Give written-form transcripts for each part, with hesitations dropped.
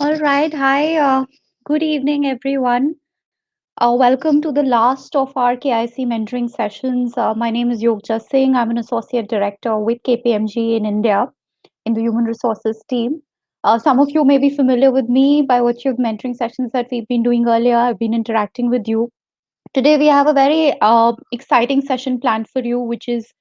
All right. Hi. Good evening, everyone. Welcome to the last of our KIC mentoring sessions. My name is Yogja Singh. I'm an associate director with KPMG in India in the human resources team. Some of you may be familiar with me by virtue of mentoring sessions that we've been doing earlier. I've been interacting with you. Today we have a very exciting session planned for you, which is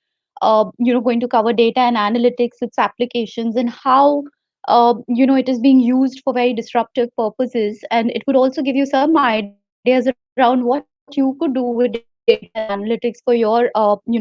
going to cover data and analytics, its applications, and how it is being used for very disruptive purposes. And it would also give you some ideas around what you could do with data and analytics for your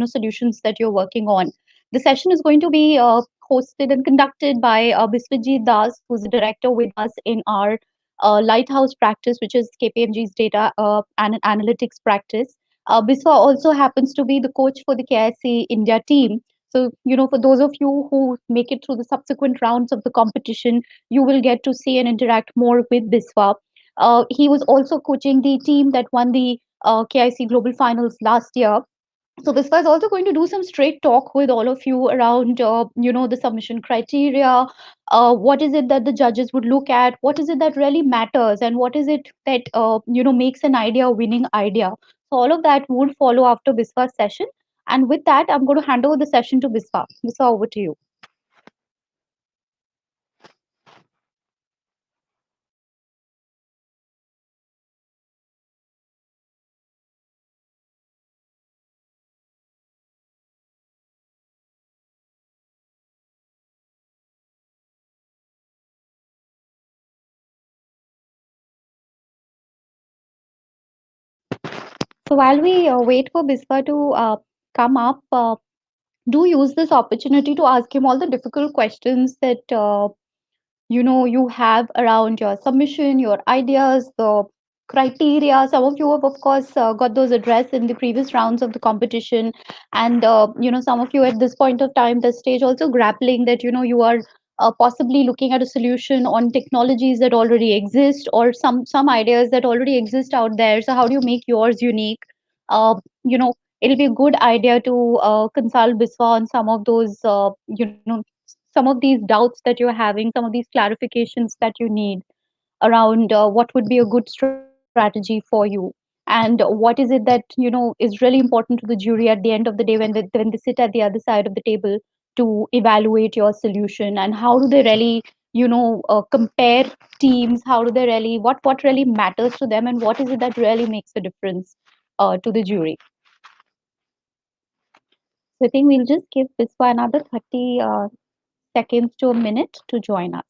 solutions that you're working on. The session is going to be hosted and conducted by Biswajit Das, who's a director with us in our Lighthouse practice, which is KPMG's data and analytics practice. Biswa also happens to be the coach for the KIC India team. So, for those of you who make it through the subsequent rounds of the competition, you will get to see and interact more with Biswa. He was also coaching the team that won the KIC Global Finals last year. So Visva is also going to do some straight talk with all of you around, the submission criteria. What is it that the judges would look at? What is it that really matters? And what is it that, makes an idea a winning idea? So all of that would follow after Visva's session. And with that, I'm going to hand over the session to Visva. Visva, over to you. So while we wait for Biswa to come up, do use this opportunity to ask him all the difficult questions that you have around your submission, your ideas, the criteria. Some of you have, of course, got those addressed in the previous rounds of the competition. And some of you at this point of time, this stage, also grappling that you are possibly looking at a solution on technologies that already exist, or some ideas that already exist out there. So how do you make yours unique? uh, you know it'll be a good idea to consult Biswa on some of those some of these doubts that you're having, some of these clarifications that you need around what would be a good strategy for you, and what is it that is really important to the jury at the end of the day when they sit at the other side of the table to evaluate your solution, and how do they really compare teams, how do they really what really matters to them, and what is it that really makes a difference to the jury. So I think we'll just give this for another 30 seconds to a minute to join us.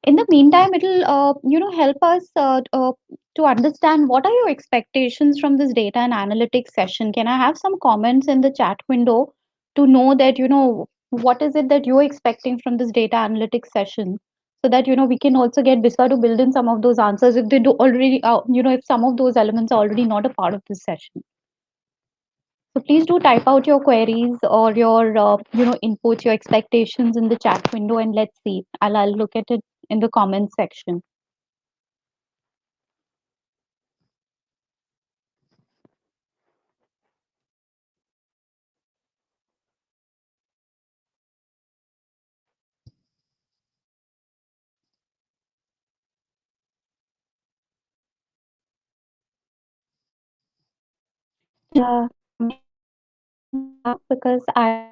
In the meantime, it'll help us to understand what are your expectations from this data and analytics session. Can I have some comments in the chat window to know that what is it that you're expecting from this data analytics session, so that we can also get Biswa to build in some of those answers if they do already if some of those elements are already not a part of this session. So please do type out your queries or your input, your expectations in the chat window, and let's see. I'll look at it in the comments section. Because I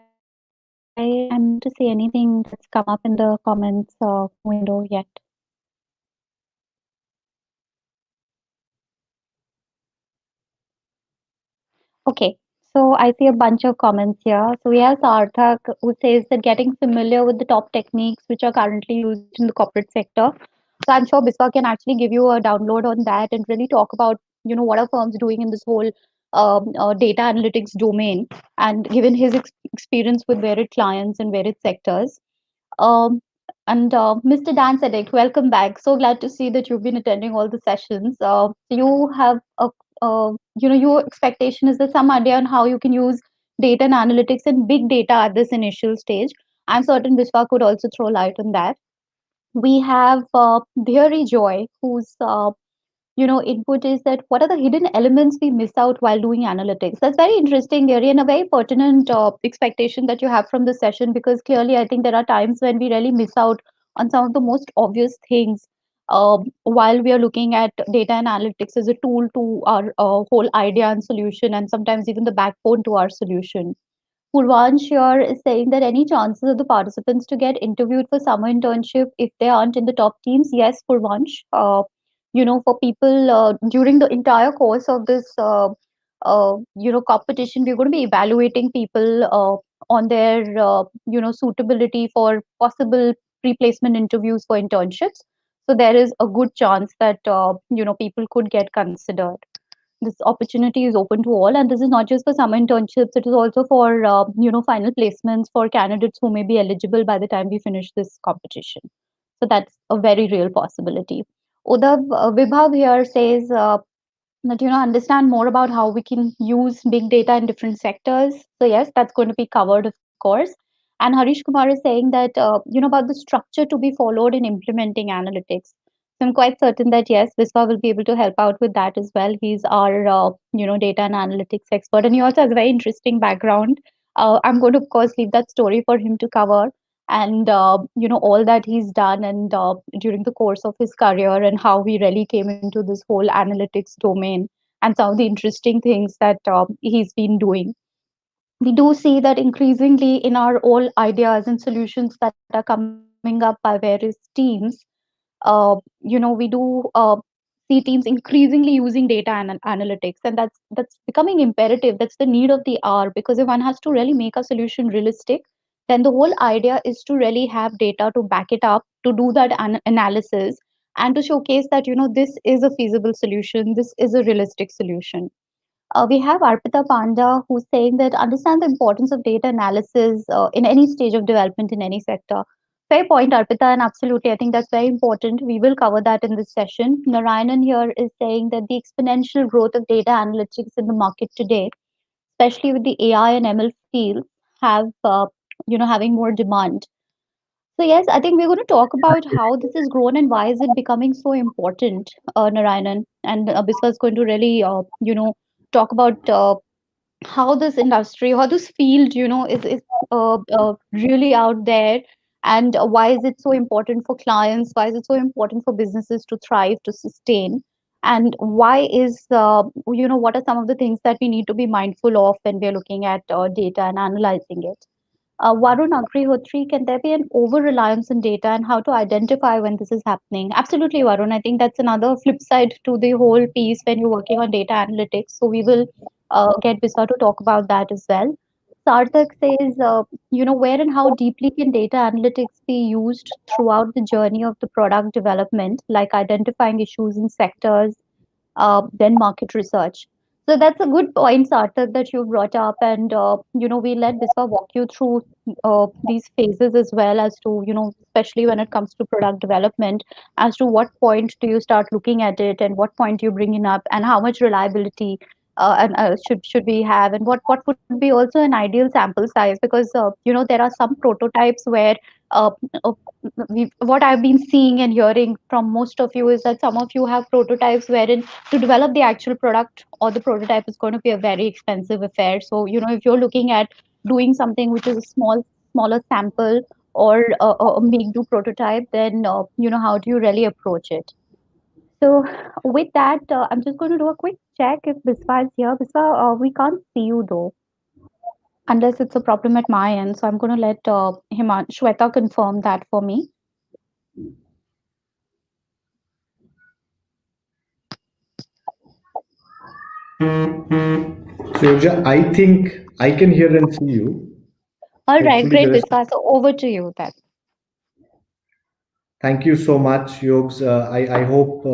am not to see anything that's come up in the comments window yet. Okay, so I see a bunch of comments here. So we have Sarthak who says that getting familiar with the top techniques which are currently used in the corporate sector. So I'm sure Biswa can actually give you a download on that and really talk about what are firms doing in this whole data analytics domain, and given his experience with varied clients and varied sectors. Um, and Mr. Dan Sedek, welcome back. So glad to see that you've been attending all the sessions. You have your expectation is there some idea on how you can use data and analytics and big data at this initial stage? I'm certain Vishwa could also throw light on that. We have Dhiri Joy, who's input is that what are the hidden elements we miss out while doing analytics. That's very interesting, Gary, and a very pertinent expectation that you have from this session, because clearly I think there are times when we really miss out on some of the most obvious things while we are looking at data and analytics as a tool to our whole idea and solution, and sometimes even the backbone to our solution. Purvansh here is saying that any chances of the participants to get interviewed for summer internship if they aren't in the top teams? Yes, Purvansh. For people during the entire course of this, competition, we're going to be evaluating people on their, suitability for possible replacement interviews for internships. So there is a good chance that, people could get considered. This opportunity is open to all, and this is not just for summer internships, it is also for final placements for candidates who may be eligible by the time we finish this competition. So that's a very real possibility. Udav Vibhav here says that understand more about how we can use big data in different sectors. So yes, that's going to be covered, of course. And Harish Kumar is saying that about the structure to be followed in implementing analytics. So I'm quite certain that yes, Viswa will be able to help out with that as well. He's our data and analytics expert, and he also has a very interesting background. I'm going to of course leave that story for him to cover, and all that he's done, and during the course of his career, and how he really came into this whole analytics domain, and some of the interesting things that he's been doing. We do see that increasingly in our all ideas and solutions that are coming up by various teams. We do see teams increasingly using data analytics, and that's becoming imperative. That's the need of the hour, because if one has to really make a solution realistic, then the whole idea is to really have data to back it up, to do that analysis, and to showcase that this is a feasible solution, this is a realistic solution. We have Arpita Panda who's saying that understand the importance of data analysis in any stage of development in any sector. Fair point, Arpita, and absolutely, I think that's very important. We will cover that in this session. Narayanan here is saying that the exponential growth of data analytics in the market today, especially with the AI and ML fields, have having more demand. So yes, I think we're going to talk about how this has grown and why is it becoming so important, Narayanan. And Biswa is going to really, talk about how this industry, how this field, is really out there, and why is it so important for clients? Why is it so important for businesses to thrive, to sustain? And why is, what are some of the things that we need to be mindful of when we're looking at data and analyzing it? Varun Agrihotri, can there be an over reliance on data, and how to identify when this is happening? Absolutely, Varun. I think that's another flip side to the whole piece when you're working on data analytics. So we will get Bisa to talk about that as well. Sarthak says, where and how deeply can data analytics be used throughout the journey of the product development, like identifying issues in sectors, then market research. So that's a good point, Sarthak, that you brought up, and we let Biswa walk you through these phases as well, as to especially when it comes to product development, as to what point do you start looking at it, and what point you bring it up, and how much reliability and should we have, and what would be also an ideal sample size, because there are some prototypes where uh, uh, what I've been seeing and hearing from most of you is that some of you have prototypes wherein to develop the actual product or the prototype is going to be a very expensive affair. So if you're looking at doing something which is a smaller sample, or a make do prototype, then how do you really approach it? So with that, I'm just going to do a quick check if Biswa is here. Biswa, we can't see you though, unless it's a problem at my end. So I'm going to let Shweta confirm that for me. So, Yogja, I think I can hear and see you. All right, Hopefully, great, there is. Biswa. So over to you then. Thank you so much, Yogs. I hope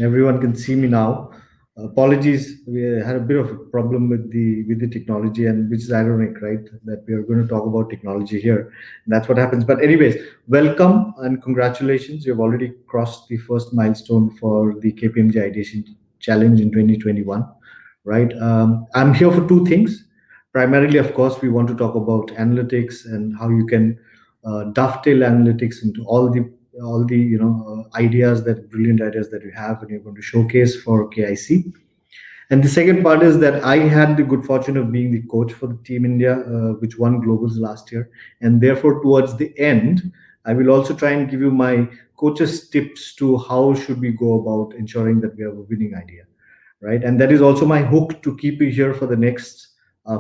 everyone can see me now. Apologies, we had a bit of a problem with the technology, and which is ironic, right? That we are going to talk about technology here. That's what happens. But anyways, welcome and congratulations. You've already crossed the first milestone for the KPMG Ideation Challenge in 2021, right? I'm here for two things. Primarily, of course, we want to talk about analytics and how you can dovetail analytics into all the all the ideas, that brilliant ideas that you have, and you're going to showcase for KIC. And the second part is that I had the good fortune of being the coach for the Team India, which won globals last year. And therefore, towards the end, I will also try and give you my coach's tips to how should we go about ensuring that we have a winning idea, right? And that is also my hook to keep you here for the next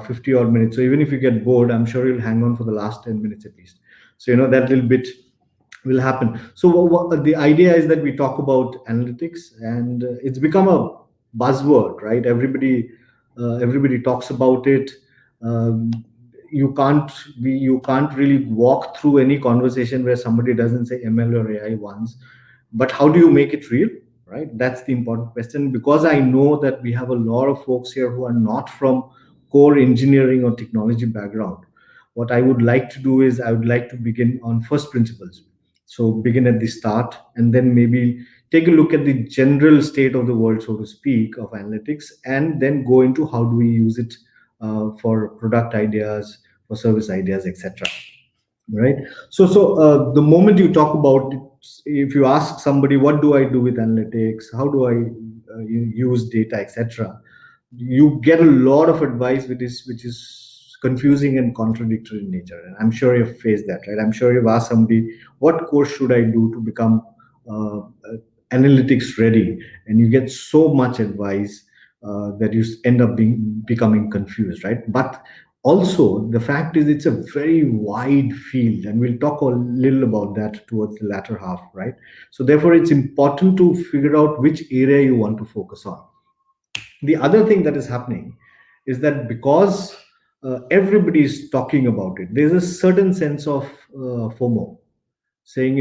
50 odd minutes. So even if you get bored, I'm sure you'll hang on for the last 10 minutes at least. So that little bit will happen. So the idea is that we talk about analytics, and it's become a buzzword, right? Everybody talks about it. Um, you can't really walk through any conversation where somebody doesn't say ML or AI once. But how do you make it real, right? That's the important question. Because I know that we have a lot of folks here who are not from core engineering or technology background. What I would like to do is I would like to begin on first principles. So begin at the start, and then maybe take a look at the general state of the world, so to speak, of analytics, and then go into how do we use it for product ideas, for service ideas, etc. Right. So the moment you talk about it, if you ask somebody, what do I do with analytics, how do I use data, etc., you get a lot of advice which is confusing and contradictory in nature. And I'm sure you've faced that, right? I'm sure you've asked somebody, what course should I do to become analytics ready? And you get so much advice that you end up becoming confused, right? But also, the fact is it's a very wide field, and we'll talk a little about that towards the latter half, right? So therefore, it's important to figure out which area you want to focus on. The other thing that is happening is that because everybody is talking about it, there's a certain sense of FOMO, saying,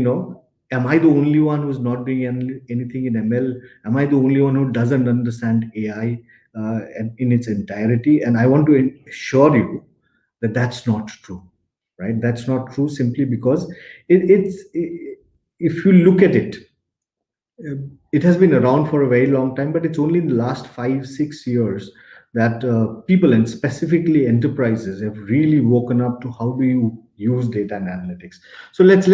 am I the only one who's not doing anything in ML? Am I the only one who doesn't understand AI in its entirety? And I want to assure you that that's not true, right? That's not true, simply because if you look at it, it has been around for a very long time, but it's only in the last 5 6 years that people, and specifically enterprises, have really woken up to how do you use data and analytics. So let's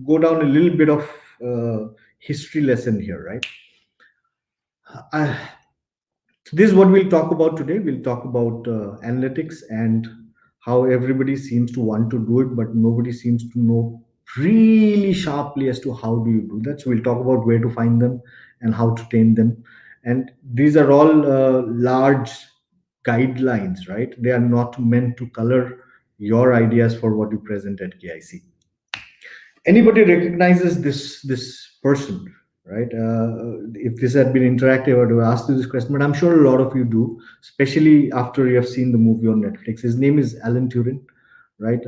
go down a little bit of history lesson here, right? I, this is what we'll talk about today. We'll talk about analytics and how everybody seems to want to do it, but nobody seems to know really sharply as to how do you do that. So we'll talk about where to find them and how to tame them. And these are all large guidelines, right? They are not meant to color your ideas for what you present at KIC. Anybody recognizes this person, right? If this had been interactive, I would have asked you this question, but I'm sure a lot of you do, especially after you have seen the movie on Netflix. His name is Alan Turing, right?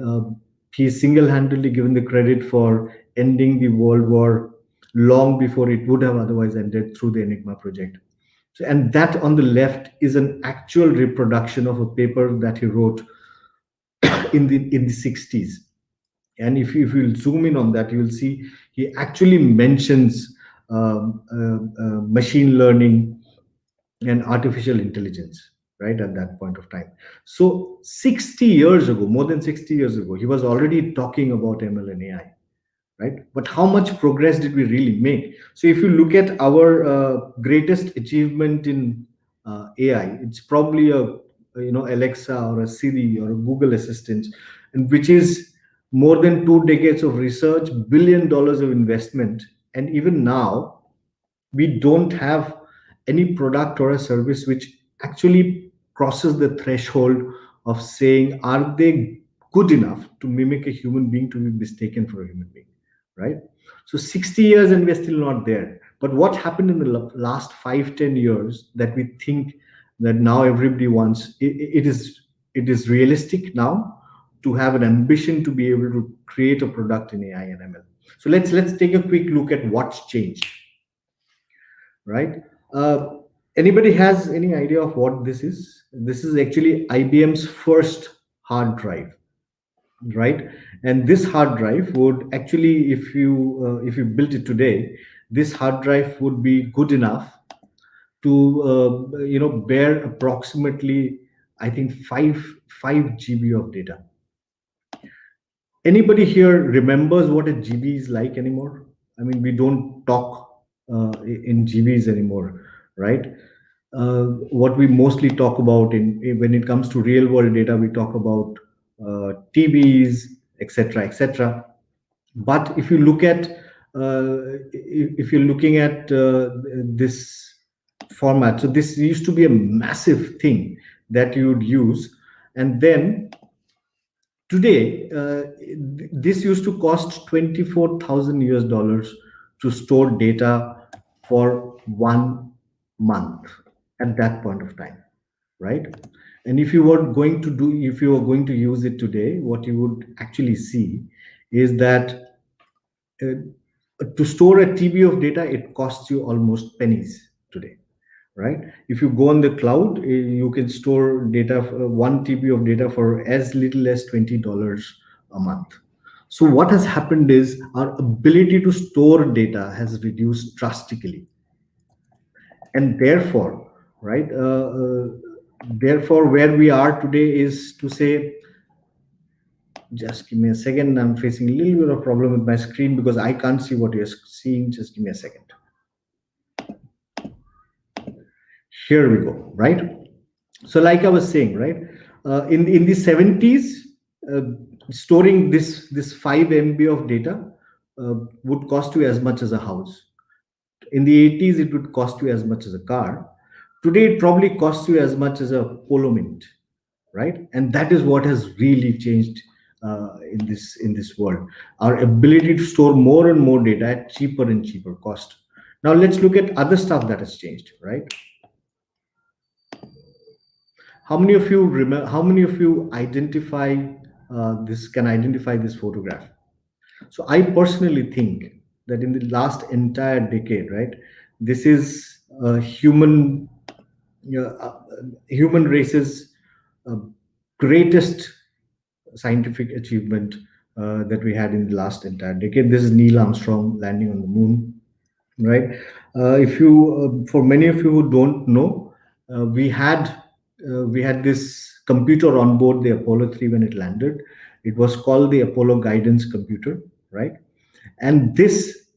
He single-handedly given the credit for ending the World War long before it would have otherwise ended through the Enigma project. So, and that on the left is an actual reproduction of a paper that he wrote in the 60s. And if you'll zoom in on that, you will see he actually mentions machine learning and artificial intelligence right at that point of time. So 60 years ago, more than 60 years ago, he was already talking about ML and AI, right? But how much progress did we really make? So if you look at our greatest achievement in AI, it's probably a Alexa or a Siri or a Google Assistant, and which is more than 2 decades of research, $1 billion of investment, and even now we don't have any product or a service which actually crosses the threshold of saying, are they good enough to mimic a human being, to be mistaken for a human being, right? So 60 years and we're still not there. But what happened in the last 5 10 years that we think that now everybody wants, it is realistic now to have an ambition to be able to create a product in AI and ML. So let's take a quick look at what's changed, right? Uh, Anybody has any idea of what this is? This is actually IBM's first hard drive, right? And this hard drive would actually, if you built it today, this hard drive would be good enough to bear approximately, I think, 5 GB of data. Anybody here remembers what a GB is like anymore? I mean, we don't talk in GBs anymore, right? What we mostly talk about when it comes to real world data, we talk about TBs, etc., etc. But if you look at if you're looking at this format, so this used to be a massive thing that you would use, and then today this used to cost 24,000 US dollars to store data for 1 month at that point of time, right? And if you were going to use it today, what you would actually see is that to store a TB of data, it costs you almost pennies today, right? If you go on the cloud, you can store data, 1 TB of data for as little as $20 a month. So what has happened is our ability to store data has reduced drastically, and therefore, right, therefore, where we are today is to say, just give me a second. I'm facing a little bit of problem with my screen because I can't see what you're seeing. Just give me a second. Here we go, right? So like I was saying, right, in the 70s, uh, storing this 5 MB of data would cost you as much as a house. In the 80s, it would cost you as much as a car. Today it probably costs you as much as a Polo Mint, right? And that is what has really changed in this world. Our ability to store more and more data at cheaper and cheaper cost. Now let's look at other stuff that has changed, right? How many of you remember? How many of you identify this? Can identify this photograph? So I personally think that in the last entire decade, right, this is human race's uh, greatest scientific achievement that we had in the last entire decade. This is Neil Armstrong landing on the moon, right? If you, for many of you who don't know, we had this computer on board the Apollo 3 when it landed. It was called the Apollo Guidance Computer, right? And this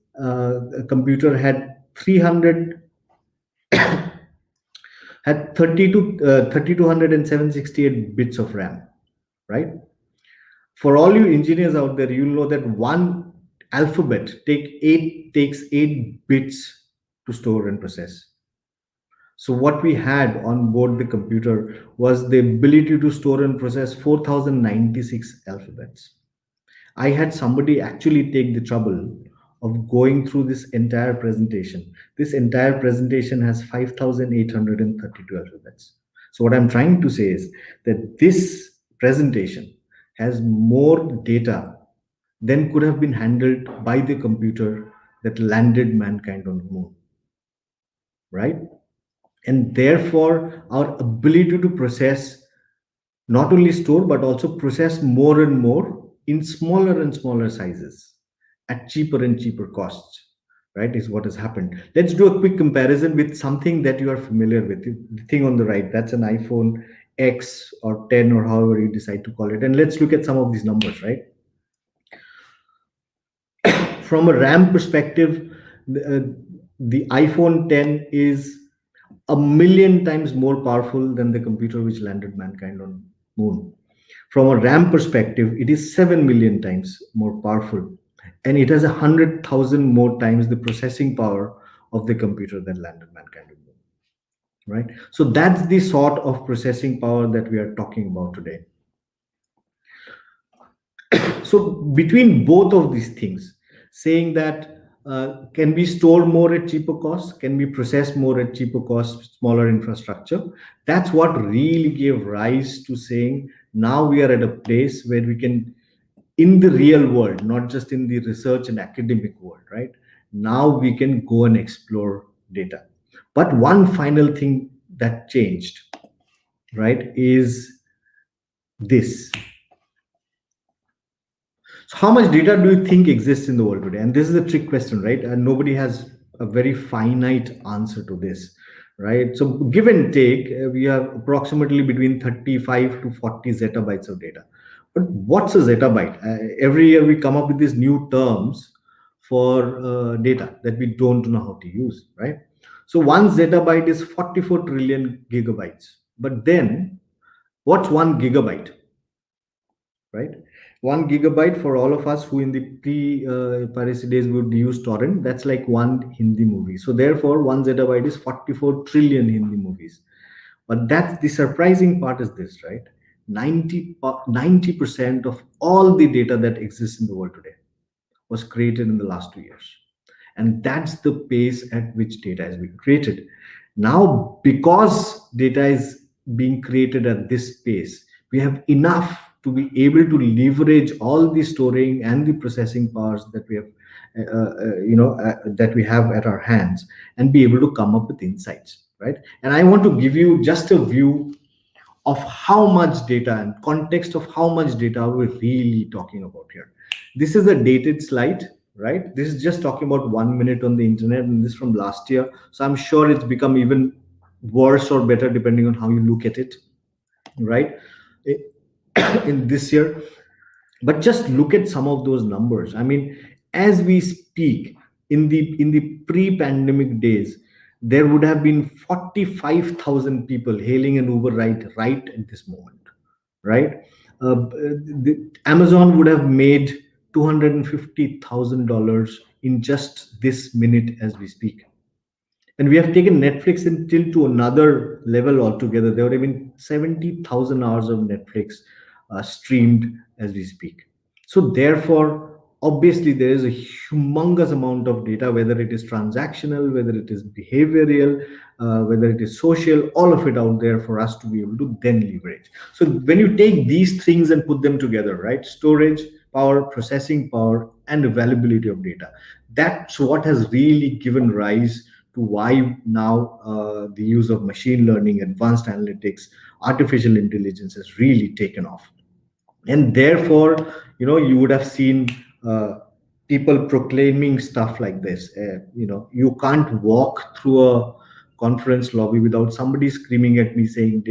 computer had 300 had 3200 and 768 bits of RAM, right? For all you engineers out there, you'll know that one alphabet takes 8 bits to store and process. So what we had on board the computer was the ability to store and process 4096 alphabets. I had somebody actually take the trouble of going through this entire presentation. This entire presentation has 5,832 alphabets. So, what I'm trying to say is that this presentation has more data than could have been handled by the computer that landed mankind on the moon, right? And therefore, our ability to process, not only store but also process more and more in smaller and smaller sizes at cheaper and cheaper costs, right, is what has happened. Let's do a quick comparison with something that you are familiar with. The thing on the right, that's an iPhone X or 10 or however you decide to call it, and let's look at some of these numbers, right? From a RAM perspective, the iPhone 10 is a million times more powerful than the computer which landed mankind on moon. From a RAM perspective, it is 7 million times more powerful, and it has 100,000 more times the processing power of the computer that landed mankind on moon. Right? So that's the sort of processing power that we are talking about today. So between both of these things, saying that can we store more at cheaper costs, can we process more at cheaper costs, smaller infrastructure, that's what really gave rise to saying now we are at a place where we can, in the real world, not just in the research and academic world, right, now we can go and explore data. But one final thing that changed, right, is this. So how much data do you think exists in the world today? And this is a trick question, right? And nobody has a very finite answer to this, right? So give and take, we have approximately between 35 to 40 zettabytes of data. But what's a zettabyte? Every year we come up with these new terms for data that we don't know how to use, right? So one zettabyte is 44 trillion gigabytes. But then, what's one gigabyte, right? 1 gigabyte for all of us who in the pre-piracy days would use torrent, that's like one Hindi movie. So therefore, one zettabyte is 44 trillion Hindi movies. But that's the surprising part is this, right? 90% of all the data that exists in the world today was created in the last 2 years. And that's the pace at which data has been created. Now, because data is being created at this pace, we have enough to be able to leverage all the storing and the processing powers that we have that we have at our hands, and be able to come up with insights, right? And I want to give you just a view of how much data and context of how much data we're really talking about here. This is a dated slide, right? This is just talking about 1 minute on the internet, and this from last year. So I'm sure it's become even worse or better depending on how you look at it, right? In this year, but just look at some of those numbers. I mean, as we speak, in the pre-pandemic days, there would have been 45,000 people hailing an Uber ride right at this moment, right? Amazon would have made $250,000 in just this minute as we speak. And we have taken Netflix until to another level altogether. There would have been 70,000 hours of Netflix streamed as we speak. So therefore, obviously, there is a humongous amount of data, whether it is transactional, whether it is behavioral, whether it is social, all of it out there for us to be able to then leverage. So when you take these things and put them together, right? Storage power, processing power, and availability of data. That's what has really given rise to why now the use of machine learning, advanced analytics, artificial intelligence has really taken off. And therefore, you would have seen people proclaiming stuff like this. You can't walk through a conference lobby without somebody screaming at me saying,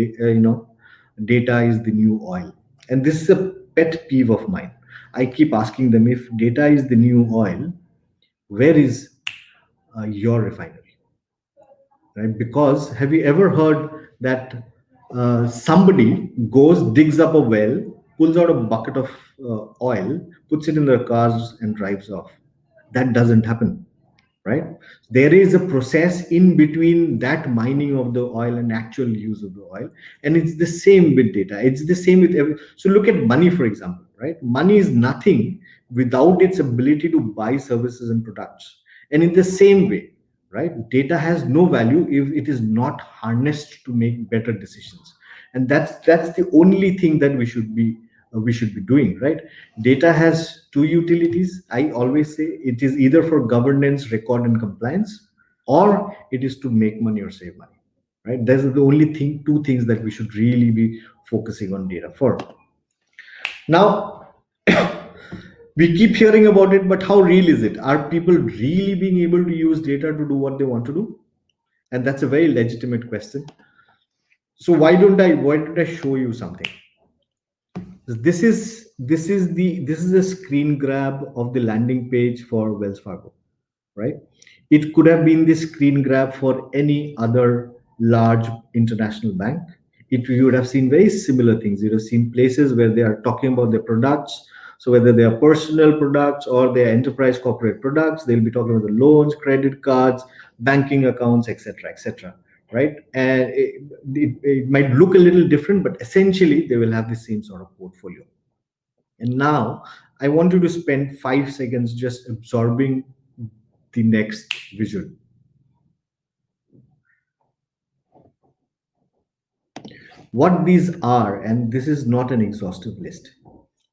data is the new oil. And this is a pet peeve of mine. I keep asking them, if data is the new oil, where is your refinery? Right? Because have you ever heard that somebody goes, digs up a well, pulls out a bucket of oil, puts it in their cars, and drives off? That doesn't happen, right? There is a process in between that mining of the oil and actual use of the oil. And it's the same with data. It's the same with every. So look at money, for example, right? Money is nothing without its ability to buy services and products. And in the same way, right, data has no value if it is not harnessed to make better decisions. And that's the only thing that we should be doing, right? Data has two utilities. I always say it is either for governance, record, and compliance, or it is to make money or save money, right? That's the only thing, two things that we should really be focusing on data for. Now, we keep hearing about it, but how real is it? Are people really being able to use data to do what they want to do? And that's a very legitimate question. So why don't I show you something? This is a screen grab of the landing page for Wells Fargo, right? It could have been the screen grab for any other large international bank. You would have seen very similar things. You'd have seen places where they are talking about their products. So whether they are personal products or they are enterprise corporate products, they'll be talking about the loans, credit cards, banking accounts, etc., etc. Right? And it might look a little different, but essentially they will have the same sort of portfolio. And now I want you to spend 5 seconds just absorbing the next visual. What these are, and this is not an exhaustive list,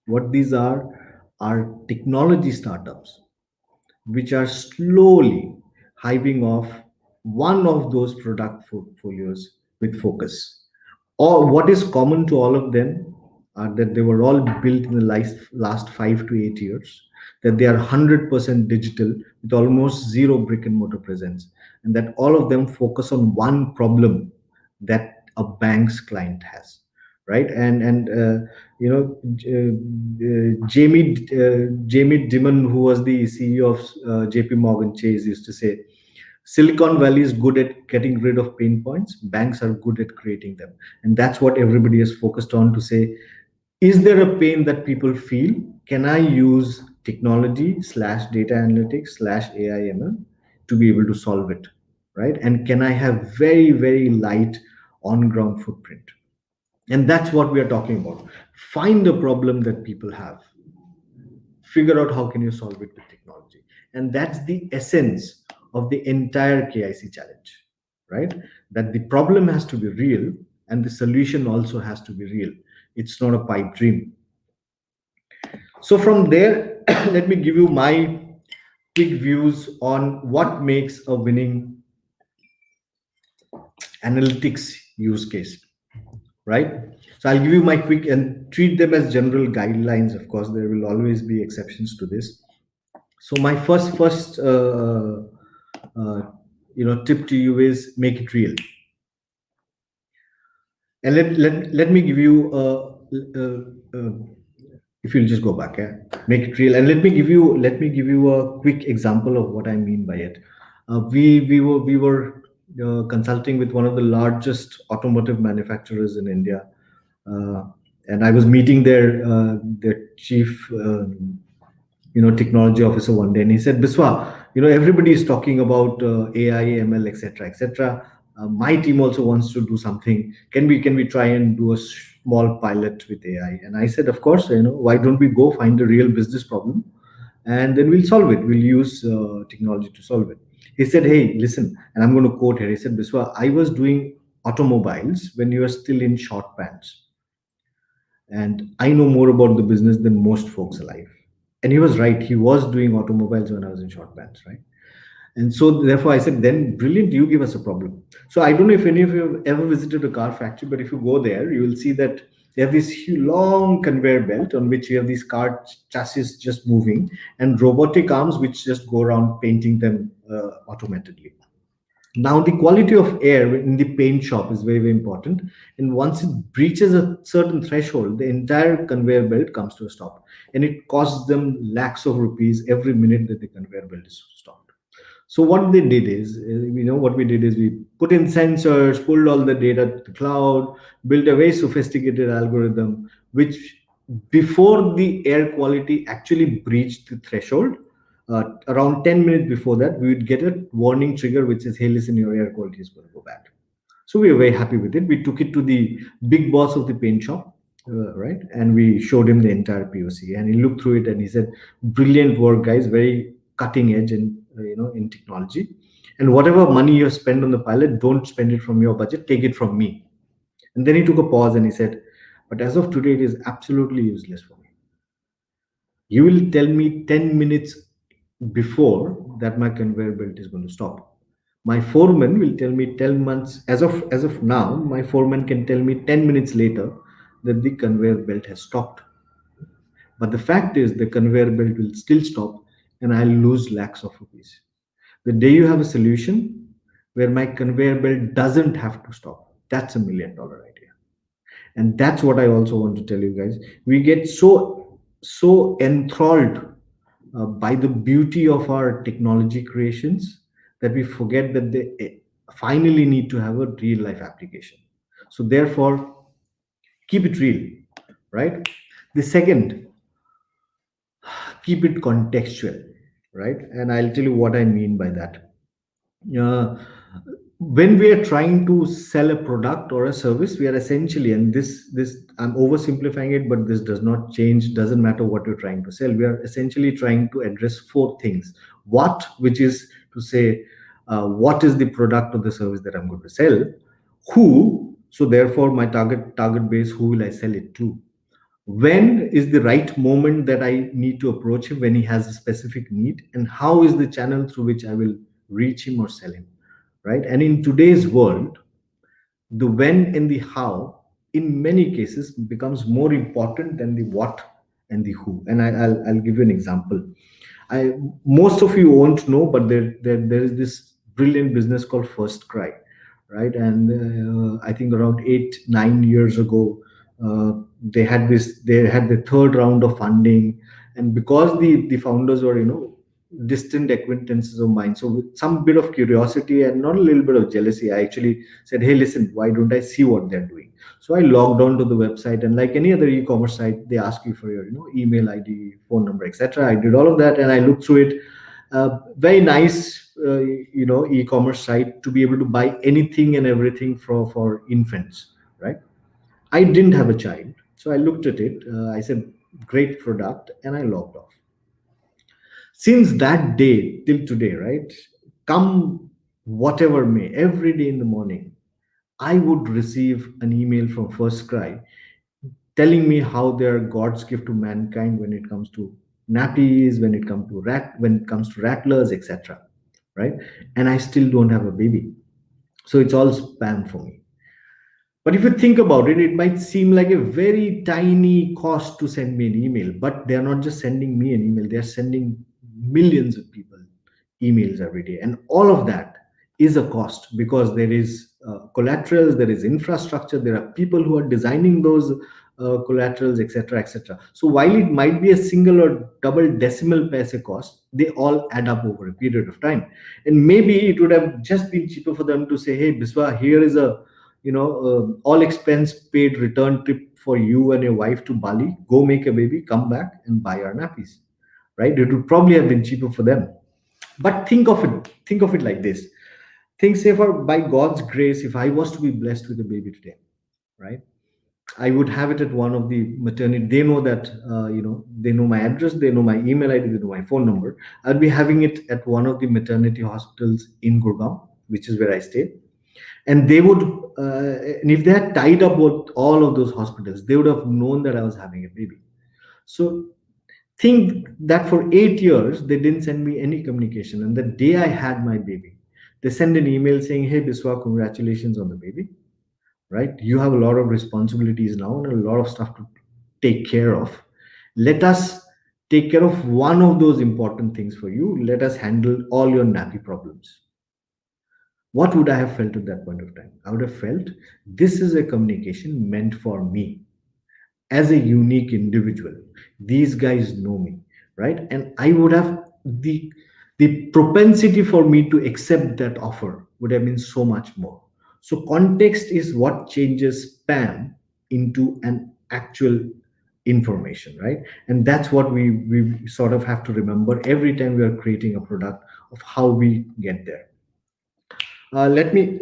what these are technology startups which are slowly hiving off one of those product portfolios with focus. Or what is common to all of them are that they were all built in the last 5 to 8 years, that they are 100% digital with almost zero brick and mortar presence, and that all of them focus on one problem that a bank's client has. right? Jamie Dimon, who was the CEO of JP Morgan Chase, used to say Silicon Valley is good at getting rid of pain points, banks are good at creating them. And that's what everybody is focused on, to say, is there a pain that people feel? Can I use technology slash data analytics slash AI/ML to be able to solve it, right? And can I have very, very light on ground footprint? And that's what we are talking about. Find a problem that people have, figure out how can you solve it with technology. And that's the essence of the entire KIC challenge, right? That the problem has to be real and the solution also has to be real. It's not a pipe dream. So from there, let me give you my quick views on what makes a winning analytics use case, right? So I'll give you my quick and treat them as general guidelines. Of course, there will always be exceptions to this. So my uh, tip to you is make it real. And let me give you if you'll just go back, yeah, make it real. And let me give you a quick example of what I mean by it. We were consulting with one of the largest automotive manufacturers in India, uh, and I was meeting their chief technology officer one day, and he said, Biswa, everybody is talking about AI, ML, etc., etc. My team also wants to do something. Can we try and do a small pilot with AI? And I said, of course, why don't we go find a real business problem, and then we'll solve it. We'll use technology to solve it. He said, hey, listen, and I'm going to quote here. He said, Biswa, I was doing automobiles when you were still in short pants, and I know more about the business than most folks alive. And he was right. He was doing automobiles when I was in short pants, right? And so therefore I said, then brilliant, you give us a problem. So I don't know if any of you have ever visited a car factory, but if you go there, you will see that they have this long conveyor belt on which you have these car chassis just moving, and robotic arms which just go around painting them automatically. Now, the quality of air in the paint shop is very, very important. And once it breaches a certain threshold, the entire conveyor belt comes to a stop. And it costs them lakhs of rupees every minute that the conveyor belt is stopped. So what they did is, what we did is we put in sensors, pulled all the data to the cloud, built a very sophisticated algorithm, which before the air quality actually breached the threshold, around 10 minutes before that, we would get a warning trigger which says, hey, listen, your air quality is going to go bad. So we were very happy with it. We took it to the big boss of the paint shop, right? And we showed him the entire POC, and he looked through it and he said, brilliant work, guys, very cutting edge in technology. And whatever money you spend on the pilot, don't spend it from your budget, take it from me. And then he took a pause and he said, but as of today, it is absolutely useless for me. You will tell me 10 minutes before that my conveyor belt is going to stop. My foreman will tell me 10 months, as of now, my foreman can tell me 10 minutes later that the conveyor belt has stopped. But the fact is, the conveyor belt will still stop and I'll lose lakhs of rupees. The day you have a solution where my conveyor belt doesn't have to stop, that's $1 million idea. And that's what I also want to tell you guys. We get so enthralled by the beauty of our technology creations that we forget that they finally need to have a real life application. So therefore, keep it real, right? The second, keep it contextual, right? And I'll tell you what I mean by that. uh, when we are trying to sell a product or a service, we are essentially, and this I'm oversimplifying it, but this does not change, doesn't matter what you're trying to sell, we are essentially trying to address four things. What, which is to say, what is the product or the service that I'm going to sell? Who, so therefore my target base, who will I sell it to? When is the right moment that I need to approach him when he has a specific need, and how is the channel through which I will reach him or sell him, right? And in today's world, the when and the how in many cases becomes more important than the what and the who. And I'll give you an example. I Most of you won't know, but there is this brilliant business called First Cry, right? And I think around 8 9 years ago, They had the third round of funding, and because the founders were, distant acquaintances of mine, so with some bit of curiosity and not a little bit of jealousy, I actually said, hey, listen, why don't I see what they're doing? So I logged on to the website, and like any other e-commerce site, they ask you for your, email ID, phone number, etc. I did all of that, and I looked through it. Very nice, e-commerce site to be able to buy anything and everything for infants, right? I didn't have a child, so I looked at it. I said, great product, and I logged off. Since that day till today, right? Come whatever may, every day in the morning, I would receive an email from First Cry telling me how they're God's gift to mankind when it comes to nappies, when it comes to rattlers, etc. Right? And I still don't have a baby. So it's all spam for me. But if you think about it, it might seem like a very tiny cost to send me an email, but they're not just sending me an email, they're sending millions of people emails every day. And all of that is a cost because there is collaterals, there is infrastructure, there are people who are designing those collaterals, etc., etc. So while it might be a single or double decimal paise cost, they all add up over a period of time. And maybe it would have just been cheaper for them to say, hey, Biswa, here is a all expense paid return trip for you and your wife to Bali. Go make a baby, come back and buy our nappies. Right? It would probably have been cheaper for them. But think of it like this. Think, say, for by God's grace, if I was to be blessed with a baby today, right? I would have it at one of the maternity. They know that, they know my address, they know my email ID, they know my phone number. I'd be having it at one of the maternity hospitals in Gurgaon, which is where I stay. And they would, and if they had tied up with all of those hospitals, they would have known that I was having a baby. So think that for 8 years they didn't send me any communication, and the day I had my baby, they send an email saying, hey, Biswa, congratulations on the baby. Right? You have a lot of responsibilities now and a lot of stuff to take care of. Let us take care of one of those important things for you. Let us handle all your nappy problems. What would I have felt at that point of time? I would have felt this is a communication meant for me as a unique individual. These guys know me, right? And I would have the propensity for me to accept that offer would have been so much more. So context is what changes spam into an actual information, right? And that's what we sort of have to remember every time we are creating a product, of how we get there. Let me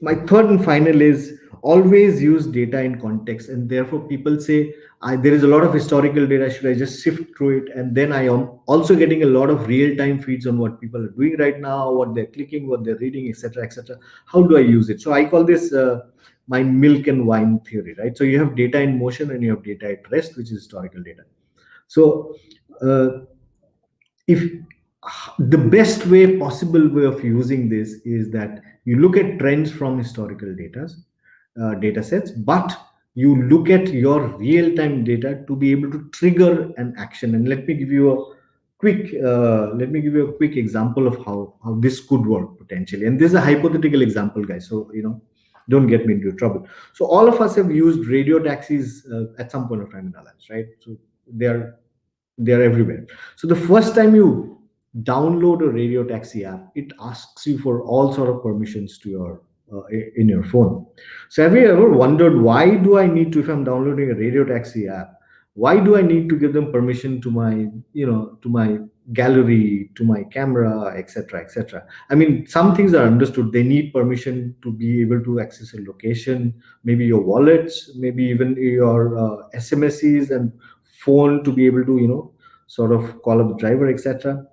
My third and final is always use data in context. And therefore people say, there is a lot of historical data, should I just sift through it? And then I am also getting a lot of real time feeds on what people are doing right now, what they're clicking, what they're reading, etc., etc. How do I use it? So I call this my milk and wine theory, right? So you have data in motion and you have data at rest, which is historical data. So uh, if the best way possible way of using this is that you look at trends from historical data sets, but you look at your real time data to be able to trigger an action. And let me give you a quick example of how this could work potentially. And this is a hypothetical example, guys, so don't get me into trouble. So all of us have used radio taxis at some point of time in our lives, right? So they're they're everywhere. So the first time you download a radio taxi app, it asks you for all sort of permissions to your in your phone. So have you ever wondered, why do I need to, if I'm downloading a radio taxi app, why do I need to give them permission to my, to my gallery, to my camera, etc., etc.? I mean, some things are understood. They need permission to be able to access a location, maybe your wallets, maybe even your SMSs and phone to be able to, sort of call up the driver, etc.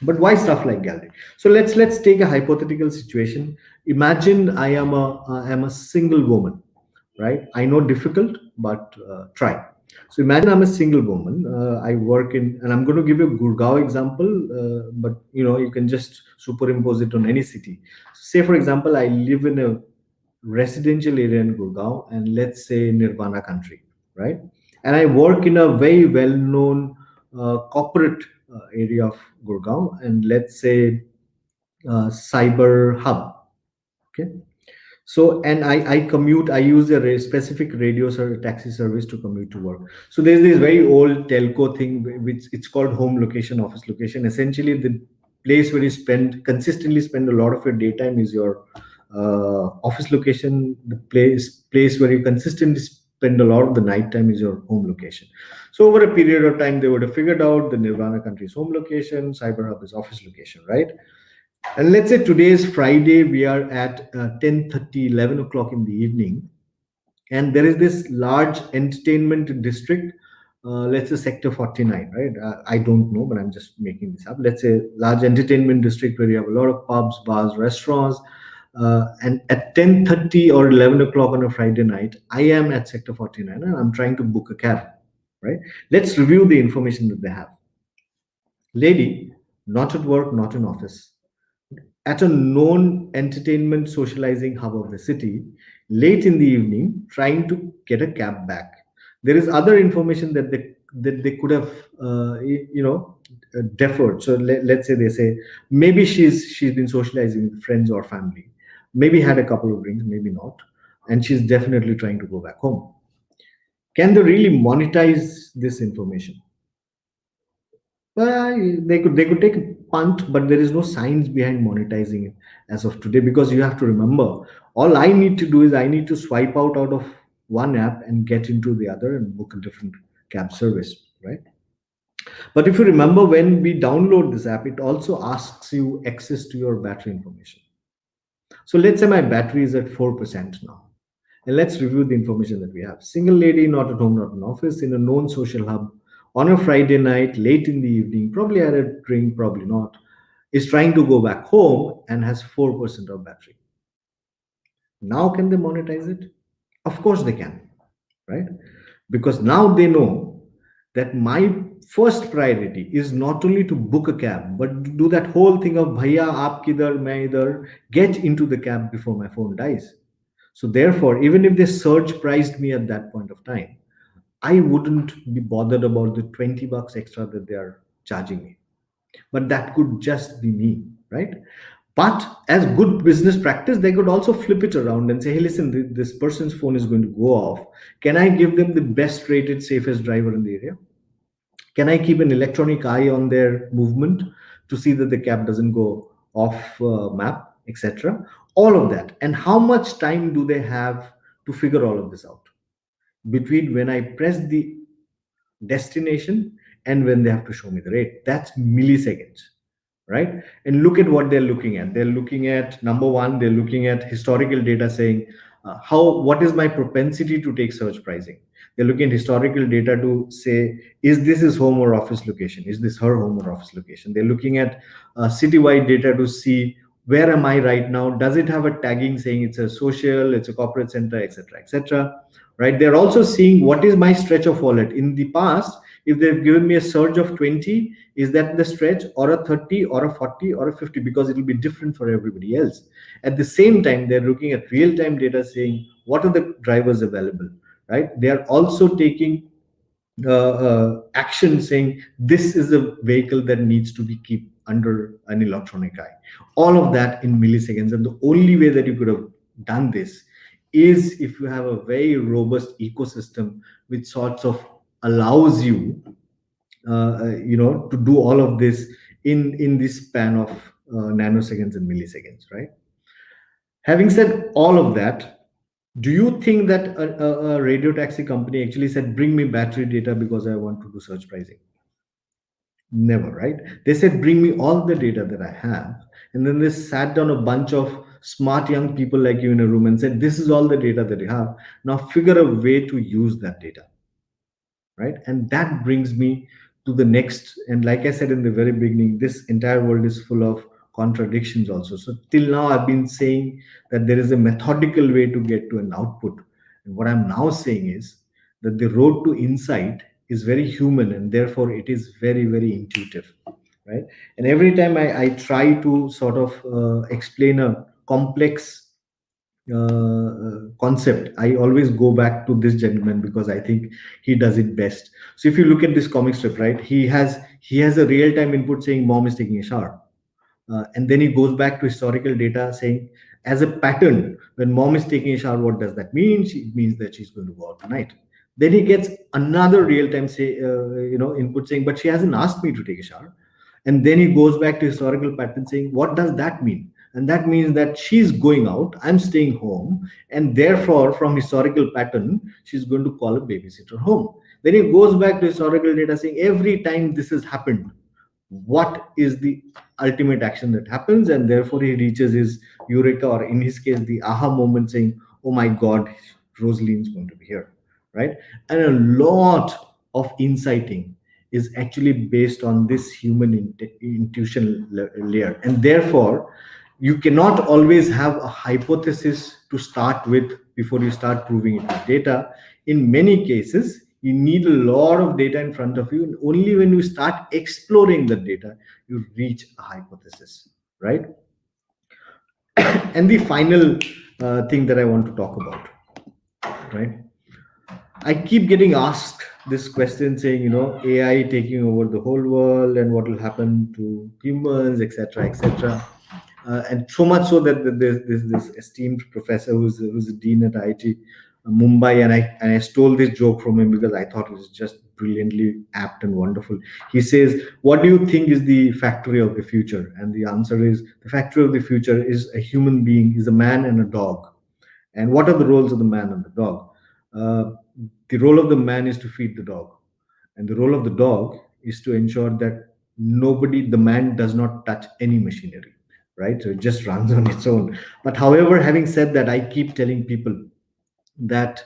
But why stuff like gallery? So let's take a hypothetical situation. Imagine I am a single woman, right? I know difficult, but try. So imagine I'm a single woman. I work in, and I'm going to give you a Gurgaon example, but you can just superimpose it on any city. Say for example, I live in a residential area in Gurgaon, and let's say Nirvana country, right? And I work in a very well-known corporate area of Gurgaon, and let's say cyber hub. Okay, So, and I commute, I use a specific radio taxi service to commute to work. So there's this very old telco thing, which it's called home location, office location. Essentially, the place where you consistently spend a lot of your daytime is your office location. The place where you consistently spend a lot of the night time is your home location. So over a period of time, they would have figured out the Nirvana country's home location, Cyber Hub is office location, right? And let's say today is Friday, we are at 10:30, 11 o'clock in the evening, and there is this large entertainment district, let's say Sector 49, right? I don't know, but I'm just making this up. Let's say large entertainment district where you have a lot of pubs, bars, restaurants, and at 10:30 or 11 o'clock on a Friday night, I am at Sector 49 and I'm trying to book a cab, right? Let's review the information that they have. Lady, not at work, not in office, at a known entertainment socializing hub of the city late in the evening trying to get a cab back. There is other information that they could have deferred. So let's say they say maybe she's been socializing with friends or family, maybe had a couple of drinks, maybe not, and she's definitely trying to go back home. Can they really monetize this information? Well, they could take a punt, but there is no science behind monetizing it as of today, because you have to remember, all I need to do is I need to swipe out of one app and get into the other and book a different cab service, right? But if you remember, when we download this app, it also asks you access to your battery information. So let's say my battery is at 4% now. And let's review the information that we have. Single lady, not at home, not in office, in a known social hub, on a Friday night, late in the evening, probably had a drink, probably not, is trying to go back home and has 4% of battery. Now, can they monetize it? Of course they can, right? Because now they know that my first priority is not only to book a cab, but to do that whole thing of bhaiya aap kidhar, main idhar, get into the cab before my phone dies. So therefore, even if they surge priced me at that point of time, I wouldn't be bothered about the 20 bucks extra that they are charging me. But that could just be me, right? But as good business practice, they could also flip it around and say, hey, listen, this person's phone is going to go off. Can I give them the best rated, safest driver in the area? Can I keep an electronic eye on their movement to see that the cab doesn't go off map, etc.? All of that. And how much time do they have to figure all of this out between when I press the destination and when they have to show me the rate? That's milliseconds, right? And look at what they're looking at. They're looking at, number one, they're looking at historical data saying, what is my propensity to take search pricing? They're looking at historical data to say, is this his home or office location? Is this her home or office location? They're looking at citywide data to see, where am I right now? Does it have a tagging saying it's a social, it's a corporate center, etc., etc., right? They're also seeing, what is my stretch of wallet in the past. If they've given me a surge of 20, is that the stretch, or a 30 or a 40 or a 50? Because it will be different for everybody else. At the same time, they're looking at real time data saying, what are the drivers available, right? They are also taking action saying, this is a vehicle that needs to be kept under an electronic eye. All of that in milliseconds. And the only way that you could have done this is if you have a very robust ecosystem which sorts of allows you to do all of this in this span of nanoseconds and milliseconds, right? Having said all of that, do you think that a radio taxi company actually said, bring me battery data because I want to do search pricing? Never, right? They said, bring me all the data that I have. And then they sat down a bunch of smart young people like you in a room and said, this is all the data that you have. Now figure a way to use that data, right? And that brings me to the next. And like I said in the very beginning, this entire world is full of contradictions also. So till now I've been saying that there is a methodical way to get to an output, and what I'm now saying is that the road to insight is very human, and therefore it is very, very intuitive, right? And every time I try to sort of explain a complex concept, I always go back to this gentleman because I think he does it best. So if you look at this comic strip, right, he has a real-time input saying mom is taking a shower, and then he goes back to historical data saying, as a pattern. When mom is taking a shower, what does that mean? It means that she's going to go out tonight. Then he gets another real time say input saying, but she hasn't asked me to take a shower. And then he goes back to historical pattern saying, what does that mean? And that means that she's going out, I'm staying home, and therefore from historical pattern she's going to call a babysitter home. Then he goes back to historical data saying, every time this has happened, what is the ultimate action that happens? And therefore he reaches his eureka, or in his case the aha moment, saying, oh my god, Rosalie's going to be here, right? And a lot of inciting is actually based on this human intuition layer. And therefore you cannot always have a hypothesis to start with before you start proving it with data. In many cases you need a lot of data in front of you, and only when you start exploring the data you reach a hypothesis, right? And the final thing that I want to talk about, right? I keep getting asked this question saying, AI taking over the whole world and what will happen to humans, etc., etc. And so much so that there's this esteemed professor who's a dean at IIT Mumbai, and I stole this joke from him because I thought it was just brilliantly apt and wonderful. He says, "What do you think is the factory of the future?" And the answer is, the factory of the future is a human being, is a man and a dog. And what are the roles of the man and the dog? Uh, the role of the man is to feed the dog, and the role of the dog is to ensure that the man does not touch any machinery, right? So it just runs on its own. But however, having said that, I keep telling people that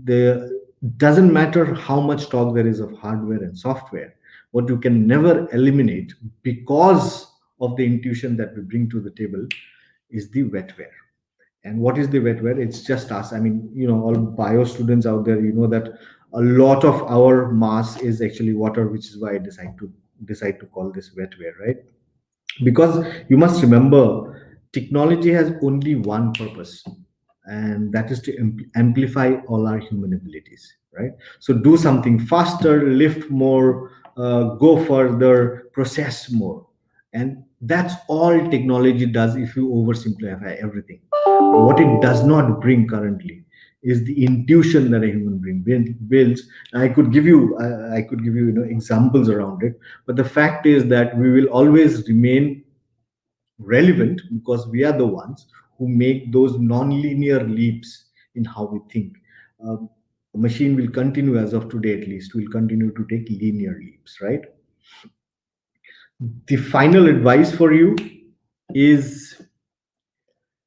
the doesn't matter how much talk there is of hardware and software. What you can never eliminate, because of the intuition that we bring to the table, is the wetware. And what is the wetware? It's just us. I mean, all bio students out there, that a lot of our mass is actually water, which is why I decide to call this wetware, right? Because you must remember, technology has only one purpose, and that is to amplify all our human abilities, right? So do something faster, lift more, go further, process more. And that's all technology does if you oversimplify everything. What it does not bring currently is the intuition that a human being builds. I could give you, examples around it, but the fact is that we will always remain relevant because we are the ones who make those non-linear leaps in how we think. Um, a machine will continue, as of today at least, will continue to take linear leaps, right? The final advice for you is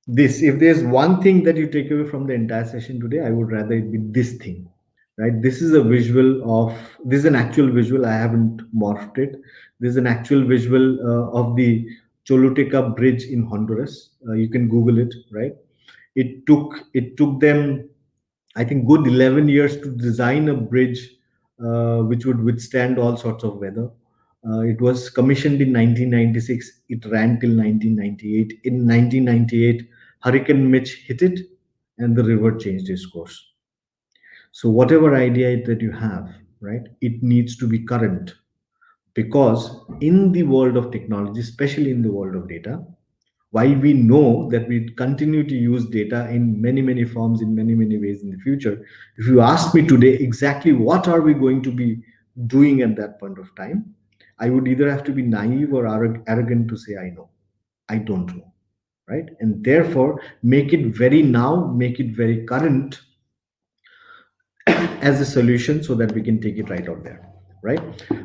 this: if there's one thing that you take away from the entire session today, I would rather it be this thing, right? This is an actual visual. I haven't morphed it. This is an actual visual of the Choluteca bridge in Honduras. You can google it, right? It took them, I think, good 11 years to design a bridge which would withstand all sorts of weather. It was commissioned in 1996. It ran till 1998. In 1998, Hurricane Mitch hit it, and the river changed its course. So, whatever idea that you have, right, it needs to be current, because in the world of technology, especially in the world of data, while we know that we continue to use data in many many forms, in many many ways in the future, if you ask me today exactly what are we going to be doing at that point of time, I would either have to be naive or arrogant to say I know. I don't know, right? And therefore make it very now, make it very current as a solution so that we can take it right out there, right?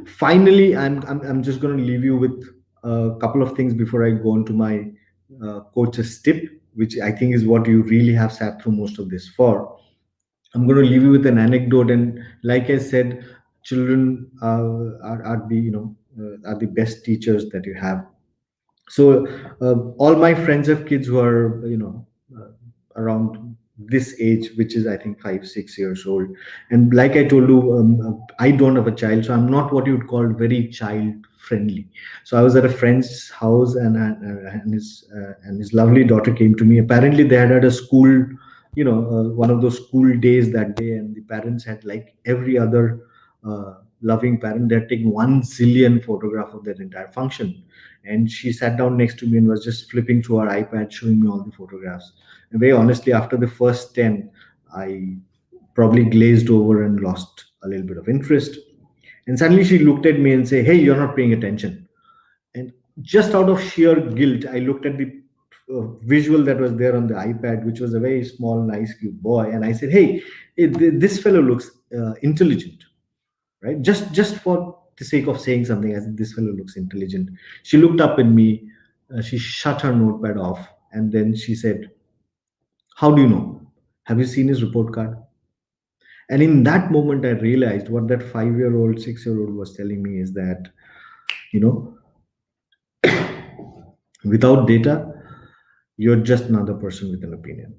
Finally, I'm just going to leave you with a couple of things before I go on to my coach's tip, which I think is what you really have sat through most of this for. I'm going to leave you with an anecdote, and like I said, children are the are the best teachers that you have. So all my friends have kids who are around this age, which is I think 5 6 years old. And like I told you, I don't have a child, so I'm not what you'd call very child friendly. So I was at a friend's house, and his lovely daughter came to me. Apparently they had a school, one of those school days that day, and the parents had, like every other loving parent, they had taken 1 zillion photograph of that entire function. and she sat down next to me and was just flipping through her iPad, showing me all the photographs. And very honestly, after the first 10, I probably glazed over and lost a little bit of interest. And suddenly she looked at me and said, "Hey, you're not paying attention." And just out of sheer guilt, I looked at the visual that was there on the iPad, which was a very small, nice, cute boy. And I said, "Hey, this fellow looks intelligent, right?" Just for the sake of saying something, as this fellow looks intelligent. She looked up at me, she shut her notepad off, and then she said, "How do you know? Have you seen his report card?" And in that moment, I realized what that 5 year old, 6 year old was telling me is that, you know, without data, you're just another person with an opinion,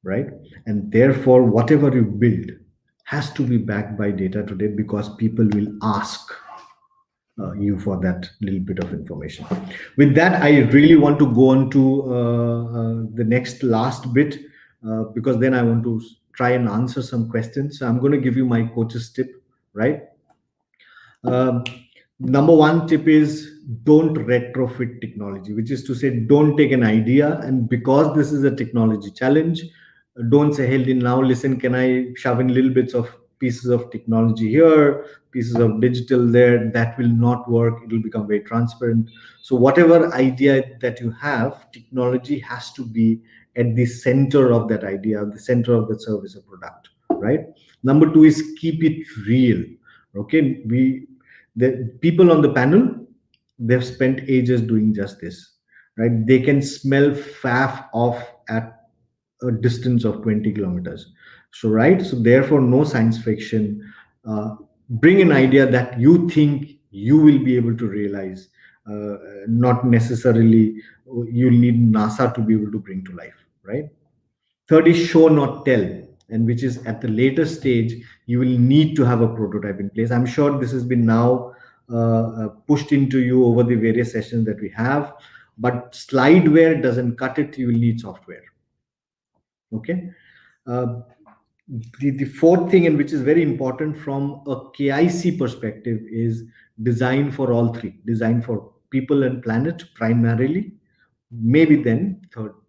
right? And therefore, whatever you build has to be backed by data today, because people will ask you for that little bit of information. With that, I really want to go on to the next last bit, because then I want to try and answer some questions. So I'm going to give you my coach's tip, right? Um, Number one tip is, don't retrofit technology, which is to say, don't take an idea, and because this is a technology challenge, don't say, "Hey, now listen, can I shove in little bits of pieces of technology here, pieces of digital there?" That will not work. It will become very transparent. So, whatever idea that you have, technology has to be at the center of that idea, the center of the service or product, right? Number two is, keep it real. Okay, the people on the panel, they've spent ages doing just this, right? They can smell faff off at a distance of 20 kilometers. So, right, so therefore, no science fiction. Bring an idea that you think you will be able to realize, not necessarily you need NASA to be able to bring to life, right? Third is, show not tell, and which is at the later stage, you will need to have a prototype in place. I'm sure this has been now pushed into you over the various sessions that we have, but slideware doesn't cut it. You will need software. Okay. Uh, the fourth thing, and which is very important from a KIC perspective, is design for all three: design for people and planet primarily, maybe then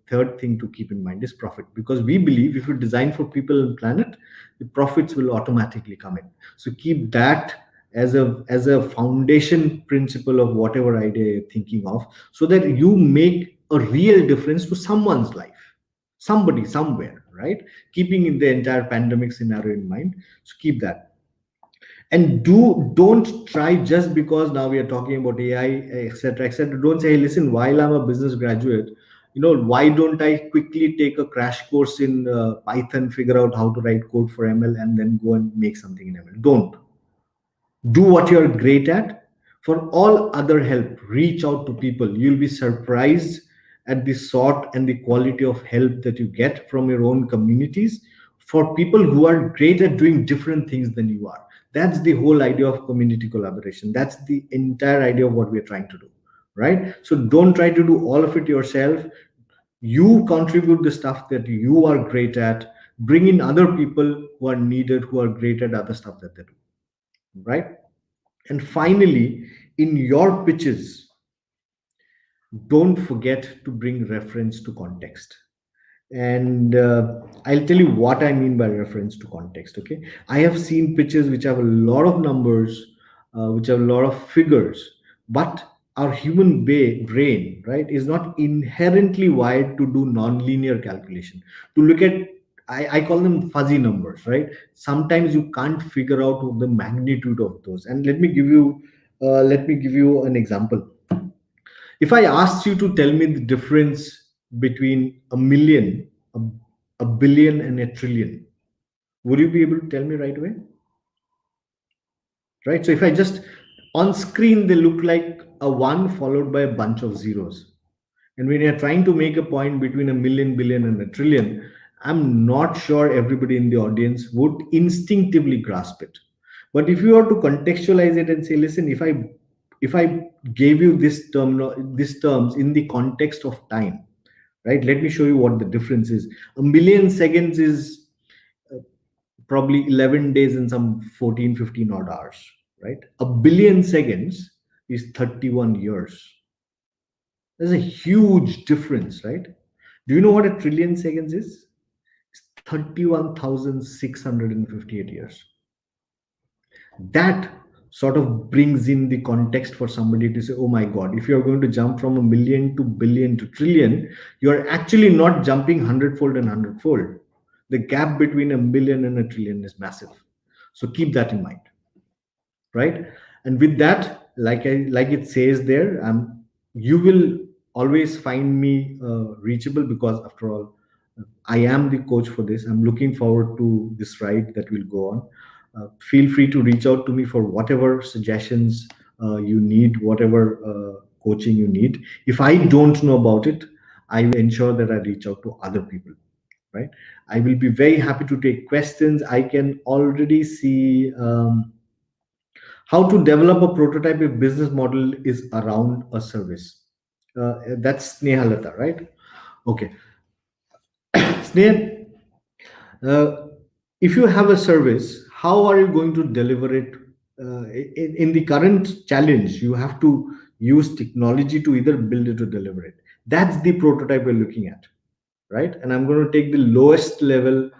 third thing to keep in mind is profit, because we believe if you design for people and planet, the profits will automatically come in. So keep that as a foundation principle of whatever idea you're thinking of, so that you make a real difference to someone's life, somebody somewhere, right? Keeping in the entire pandemic scenario in mind. So keep that. And don't try, just because now we are talking about AI, etc., etc., don't say, "Hey, listen, while I'm a business graduate, why don't I quickly take a crash course in Python, figure out how to write code for ML, and then go and make something in ML." Don't. Do what you're great at. For all other help, reach out to people. You'll be surprised at the sort and the quality of help that you get from your own communities, for people who are great at doing different things than you are. That's the whole idea of community collaboration. That's the entire idea of what we're trying to do, right? So don't try to do all of it yourself. You contribute the stuff that you are great at. Bring in other people who are needed, who are great at other stuff that they do, right? And finally, in your pitches, don't forget to bring reference to context. And I'll tell you what I mean by reference to context. Okay, I have seen pitches which have a lot of numbers, which have a lot of figures, but our human brain, right, is not inherently wired to do nonlinear calculation, to look at, I call them fuzzy numbers, right? Sometimes you can't figure out the magnitude of those. And let me give you an example. If I asked you to tell me the difference between a million, a billion, and a trillion, would you be able to tell me right away? Right? So if I just, on screen, they look like a one followed by a bunch of zeros. And when you're trying to make a point between a million, billion, and a trillion, I'm not sure everybody in the audience would instinctively grasp it. But if you were to contextualize it and say, "Listen, if I gave you these terms in the context of time, right? Let me show you what the difference is. A million seconds is probably 11 days and some 14, 15 odd hours, right? A billion seconds is 31 years. There's a huge difference, right? Do you know what a trillion seconds is? It's 31,658 years. That sort of brings in the context for somebody to say, oh my God, if you're going to jump from a million to billion to trillion, you're actually not jumping hundredfold and hundredfold. The gap between a million and a trillion is massive. So keep that in mind, right? And with that, like it says there, you will always find me reachable, because after all, I am the coach for this. I'm looking forward to this ride that will go on. Feel free to reach out to me for whatever suggestions you need, whatever coaching you need. If I don't know about it, I will ensure that I reach out to other people, right? I will be very happy to take questions. I can already see how to develop a prototype if business model is around a service. That's Snehalata, right? Okay. Sneh, uh, if you have a service, how are you going to deliver it? In the current challenge, you have to use technology to either build it or deliver it. That's the prototype we're looking at, right? And I'm going to take the lowest level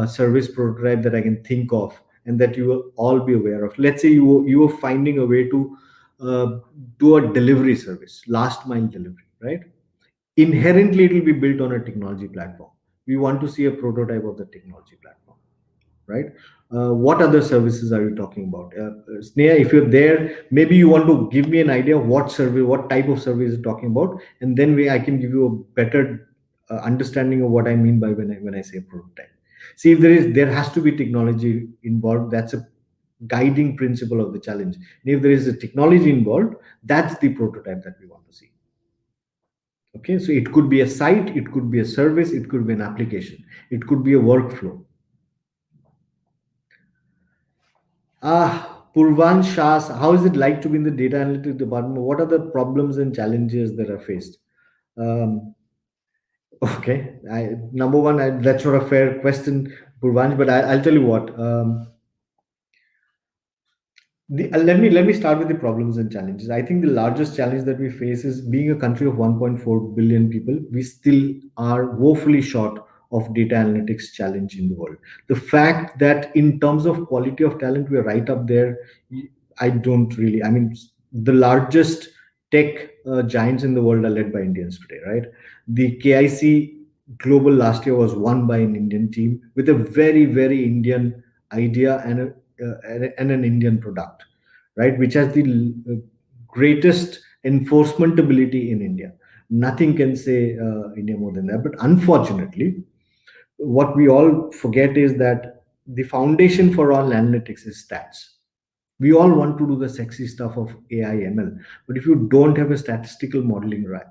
service prototype that I can think of, and that you will all be aware of. Let's say you are finding a way to uh, do a delivery service, last mile delivery, right? Inherently, it will be built on a technology platform. We want to see a prototype of the technology platform, right? What other services are you talking about? Sneha, if you're there, maybe you want to give me an idea of what service, what type of service you're talking about, and then I can give you a better understanding of what I mean by when I say prototype. See, if there has to be technology involved. That's a guiding principle of the challenge. And if there is a technology involved, that's the prototype that we want to see. Okay, so it could be a site, it could be a service, it could be an application, it could be a workflow. Purvan Shah, how is it like to be in the data analytics department? What are the problems and challenges that are faced? Um, okay, number one, that's not a fair question, Purvansh, but I'll tell you what. Let me start with the problems and challenges. I think the largest challenge that we face is, being a country of 1.4 billion people, we still are woefully short of data analytics challenge in the world. The fact that in terms of quality of talent, we're right up there. I don't really. I mean, the largest tech giants in the world are led by Indians today, right? The KIC Global last year was won by an Indian team with a very, very Indian idea and an Indian product, right? Which has the greatest enforcement ability in India. Nothing can say India more than that. But unfortunately, what we all forget is that the foundation for all analytics is stats. We all want to do the sexy stuff of AI ML, but if you don't have a statistical modeling right,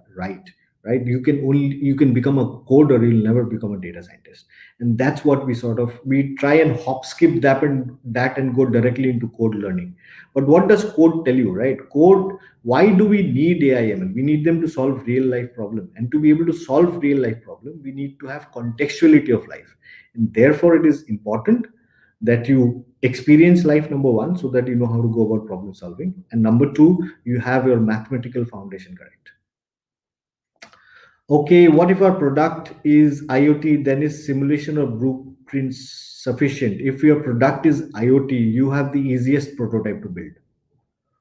you can become a coder, you'll never become a data scientist. And that's what we try and hop skip that and go directly into code learning. But what does code tell you, right? Code, why do we need AI ML? We need them to solve real life problem, and to be able to solve real life problem, we need to have contextuality of life. And therefore it is important that you experience life, number one, so that you know how to go about problem solving, and number two, you have your mathematical foundation correct. Okay, what if our product is IoT? Then is simulation or blueprints sufficient? If your product is IoT, you have the easiest prototype to build.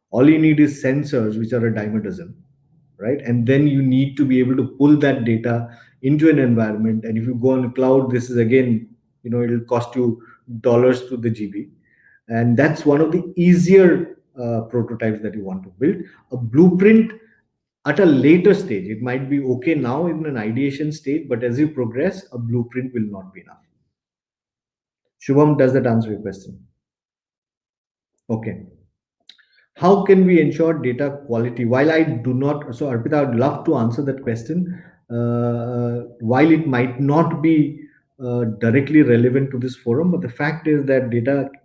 All you need is sensors, which are a dime a dozen, right? And then you need to be able to pull that data into an environment. And if you go on the cloud, this is again, it'll cost you dollars to the GB. And that's one of the easier prototypes that you want to build. A blueprint at a later stage, it might be okay now in an ideation stage, but as you progress, a blueprint will not be enough. Shubham, does that answer your question? Okay. How can we ensure data quality? While I do not, so Arpita, I'd love to answer that question. While it might not be directly relevant to this forum, but the fact is that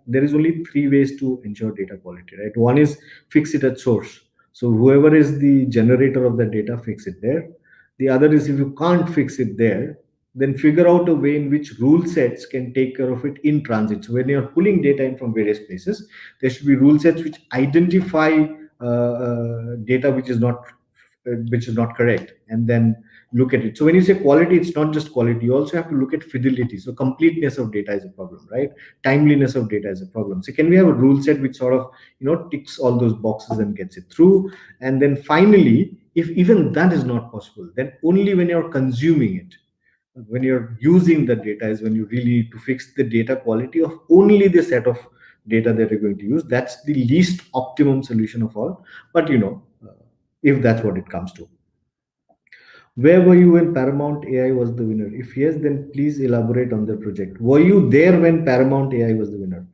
there is only three ways to ensure data quality, right? One is fix it at source. So whoever is the generator of the data, fix it there. The other is, if you can't fix it there, then figure out a way in which rule sets can take care of it in transit. So when you're pulling data in from various places, there should be rule sets which identify data which is not which is not correct, and then look at it. So when you say quality, it's not just quality, you also have to look at fidelity. So completeness of data is a problem, right? Timeliness of data is a problem. So can we have a rule set which sort of, ticks all those boxes and gets it through? And then finally, if even that is not possible, then only when you're consuming it, when you're using the data, is when you really need to fix the data quality of only the set of data that you're going to use. That's the least optimum solution of all. But if that's what it comes to. Where were you when Paramount AI was the winner? If yes, then please elaborate on the project. Were you there when Paramount AI was the winner?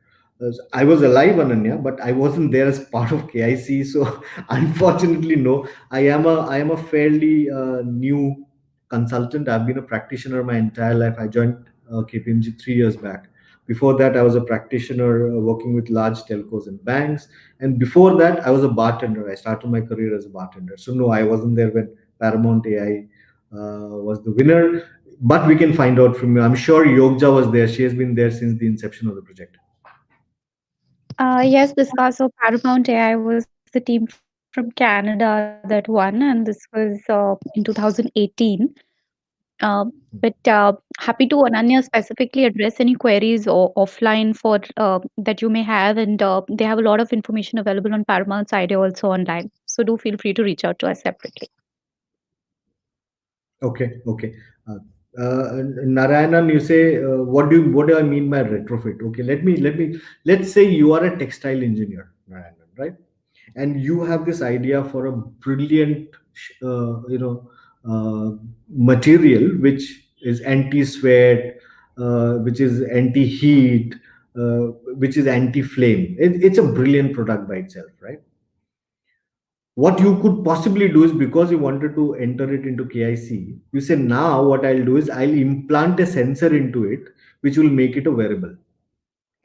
I was alive, Ananya, but I wasn't there as part of KIC. So unfortunately, no. I am a fairly new consultant. I've been a practitioner my entire life. I joined KPMG 3 years back. Before that, I was a practitioner working with large telcos and banks. And before that, I was a bartender. I started my career as a bartender. So no, I wasn't there when Paramount AI was the winner. But we can find out from you. I'm sure Yogja was there. She has been there since the inception of the project. Yes, Biska. So Paramount AI was the team from Canada that won, and this was in 2018. Uh, but happy to Ananya specifically address any queries or offline for that you may have, and they have a lot of information available on Paramount's idea also online. So do feel free to reach out to us separately. Okay, okay. Narayanan, you say what do I mean by retrofit? Okay, let's say you are a textile engineer, Narayanan, right? And you have this idea for a brilliant, material which is anti-sweat, which is anti-heat, which is anti-flame. It's a brilliant product by itself, right? What you could possibly do is, because you wanted to enter it into KIC, you say, now what I'll do is I'll implant a sensor into it, which will make it a wearable.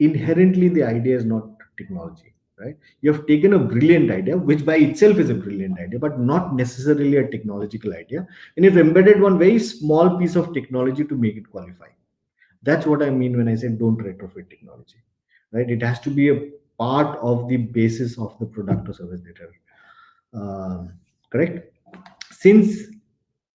Inherently, the idea is not technology, right? You have taken a brilliant idea, which by itself is a brilliant idea, but not necessarily a technological idea. And you've embedded one very small piece of technology to make it qualify. That's what I mean when I say don't retrofit technology, right? It has to be a part of the basis of the product or service that you're correct. Since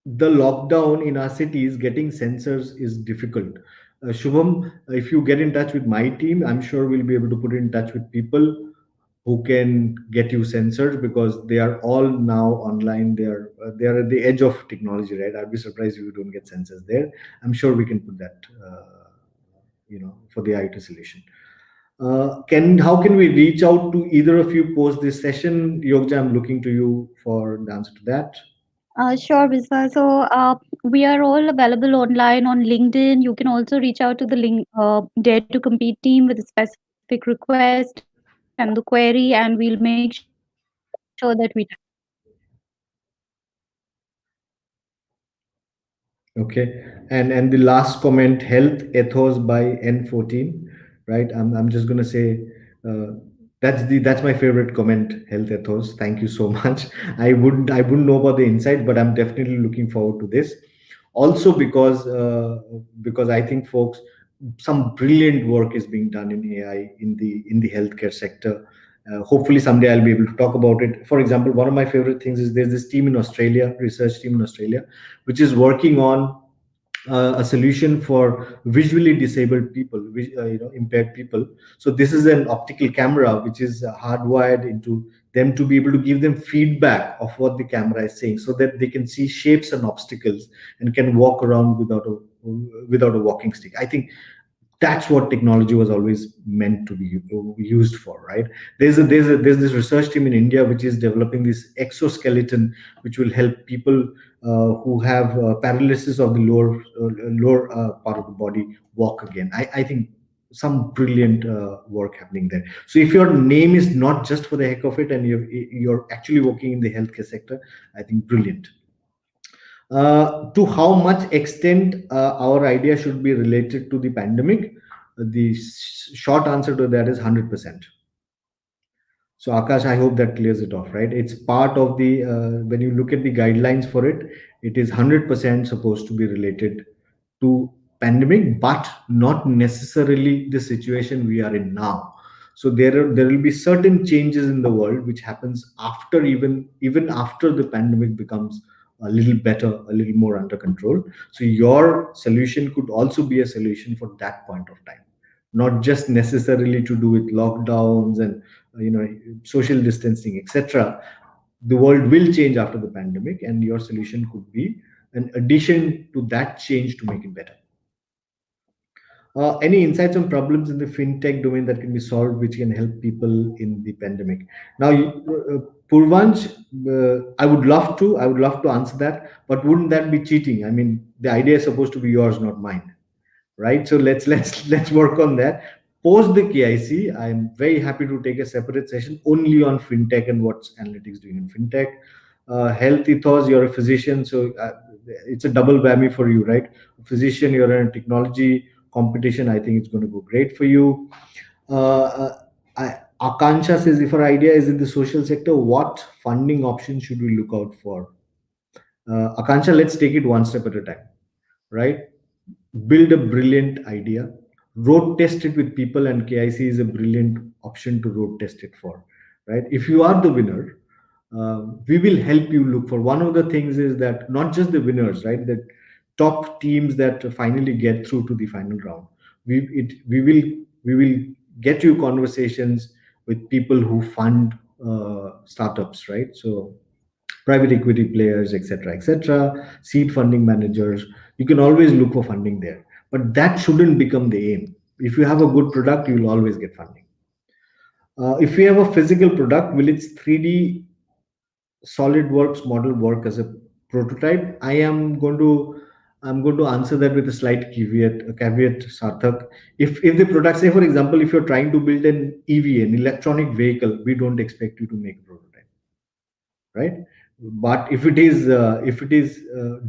the lockdown in our cities, getting sensors is difficult. Shubham, if you get in touch with my team, I'm sure we'll be able to put in touch with people who can get you sensors, because they are all now online. They are at the edge of technology, right? I'd be surprised if you don't get sensors there. I'm sure we can put that, for the IoT solution. Can How can we reach out to either of you post this session? Yogja, I'm looking to you for the answer to that. Sure, Biswa. So we are all available online on LinkedIn. You can also reach out to the Dare to Compete team with a specific request and the query, and we'll make sure that we tackle it. Okay, and the last comment, health ethos by N14, right? I'm just gonna say, uh, that's my favorite comment, health ethos. Thank you so much. I wouldn't know about the insight, but I'm definitely looking forward to this. Also because I think, folks, some brilliant work is being done in AI in the healthcare sector. Hopefully someday I'll be able to talk about it. For example, one of my favorite things is there's this team in Australia, research team in Australia, which is working on a solution for visually disabled people, impaired people. So this is an optical camera which is hardwired into them to be able to give them feedback of what the camera is saying, so that they can see shapes and obstacles and can walk around without a walking stick. I think that's what technology was always meant to be used for, right? There's this research team in India which is developing this exoskeleton which will help people who have paralysis of the lower part of the body walk again. I think some brilliant work happening there. So if your name is not just for the heck of it, and you're actually working in the healthcare sector, I think brilliant. To how much extent our idea should be related to the pandemic? The short answer to that is 100%. So Akash, I hope that clears it off, right? It's part of the when you look at the guidelines for it, it is 100% supposed to be related to pandemic, but not necessarily the situation we are in now. So there will be certain changes in the world which happens after, even after the pandemic becomes a little better, a little more under control. So your solution could also be a solution for that point of time, not just necessarily to do with lockdowns and social distancing, etc. The world will change after the pandemic, and your solution could be an addition to that change to make it better. Any insights on problems in the fintech domain that can be solved, which can help people in the pandemic? Now, Purvanch, I would love to answer that, but wouldn't that be cheating? I mean, the idea is supposed to be yours, not mine, right? So let's work on that. Post the KIC, I'm very happy to take a separate session only on fintech and what's analytics doing in fintech. Health ethos, you're a physician, so it's a double whammy for you, right? Physician, you're in a technology competition. I think it's going to go great for you. Akansha says, if our idea is in the social sector, what funding options should we look out for? Akansha, let's take it one step at a time, right? Build a brilliant idea, road test it with people, and KIC is a brilliant option to road test it for, right? If you are the winner, we will help you look for. One of the things is that not just the winners, right? The top teams that finally get through to the final round, we will get you conversations with people who fund startups, right? So private equity players, etc., etc., seed funding managers. You can always look for funding there, but that shouldn't become the aim. If you have a good product, you will always get funding. If we have a physical product, will its 3D SolidWorks model work as a prototype? I'm going to answer that with a slight caveat, Sarthak. If the product, say for example, if you're trying to build an EV, an electronic vehicle, we don't expect you to make a prototype, right? But if it is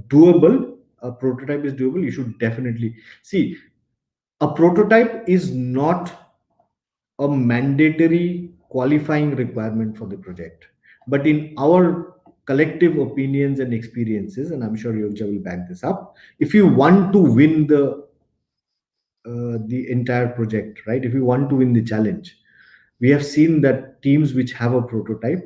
doable, a prototype is doable, you should definitely see. A prototype is not a mandatory qualifying requirement for the project, but in our collective opinions and experiences, and I'm sure Yogja will back this up, if you want to win the entire project, right? If you want to win the challenge, we have seen that teams which have a prototype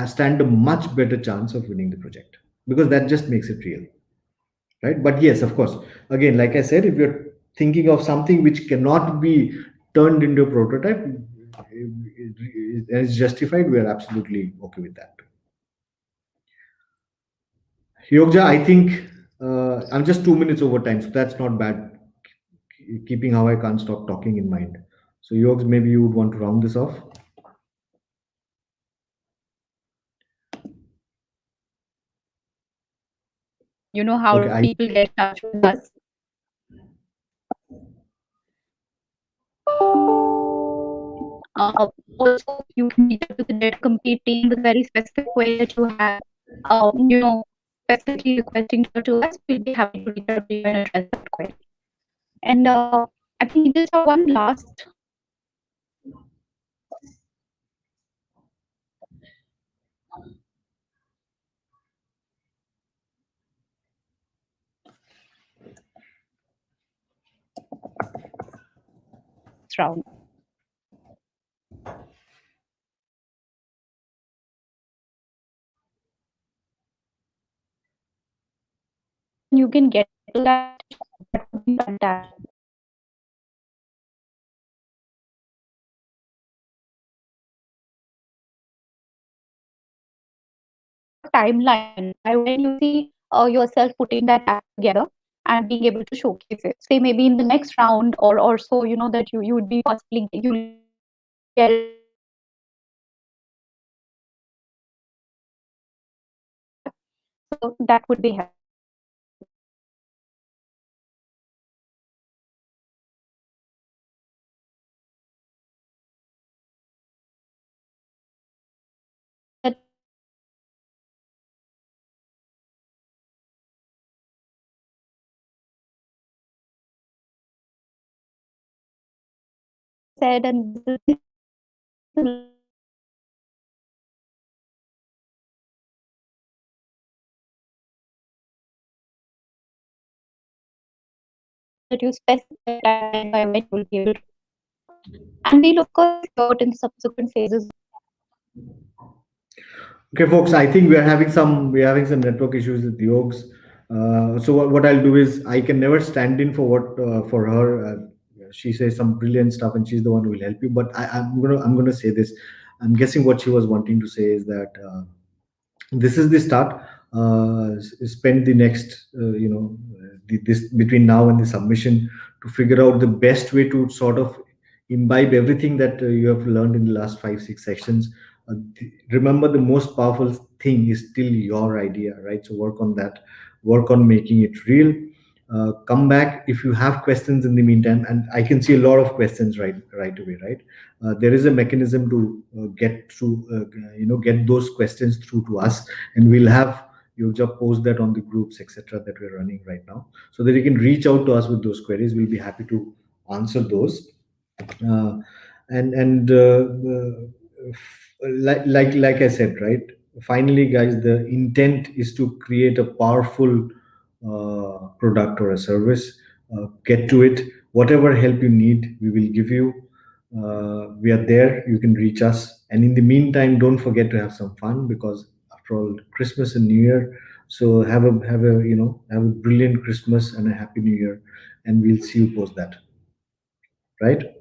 stand a much better chance of winning the project, because that just makes it real, right? But yes, of course, again, like I said, if you're thinking of something which cannot be turned into a prototype and it's justified, we are absolutely okay with that. Yogja, I think I'm just 2 minutes over time, so that's not bad, keeping how I can't stop talking in mind. So Yogs, maybe you would want to round this off. Okay, How I people get in touch with us. Also, you can reach out to the data complete team with a very specific query that you have, specifically requesting to us. We'll be happy to reach out to you and address that query. And I think we just have one last round. And you can get to that stage, that would be fantastic. What timeline by when you see yourself putting that app together and being able to showcase it? Say maybe in the next round or so, that you would be possibly you'll get it in the next round. So that would be helpful. Said, and this is that you specify a timeline by when you will be able to. and we'll of course clear it in subsequent phases. Okay, folks, I think we're having some network issues with Yogs. So what I'll do is I can never stand in for her. She says some brilliant stuff, and she's the one who will help you. But I'm gonna say this. I'm guessing what she was wanting to say is that this is the start. Spend the next this between now and the submission to figure out the best way to sort of imbibe everything that you have learned in the last 5 6 sections. Remember, the most powerful thing is still your idea, right? So work on that, work on making it real. Come back if you have questions in the meantime, and I can see a lot of questions right away, right? There is a mechanism to get through, get those questions through to us, and we'll have you just post that on the groups, etc., that we're running right now, so that you can reach out to us with those queries. We'll be happy to answer those. uh, and like I said, right, finally, guys, the intent is to create a powerful product or a service. Get to it. Whatever help you need, we will give you. We are there. You can reach us, and in the meantime, don't forget to have some fun, because after all, Christmas and New Year. So have a brilliant Christmas and a happy New Year, and we'll see you post that, right?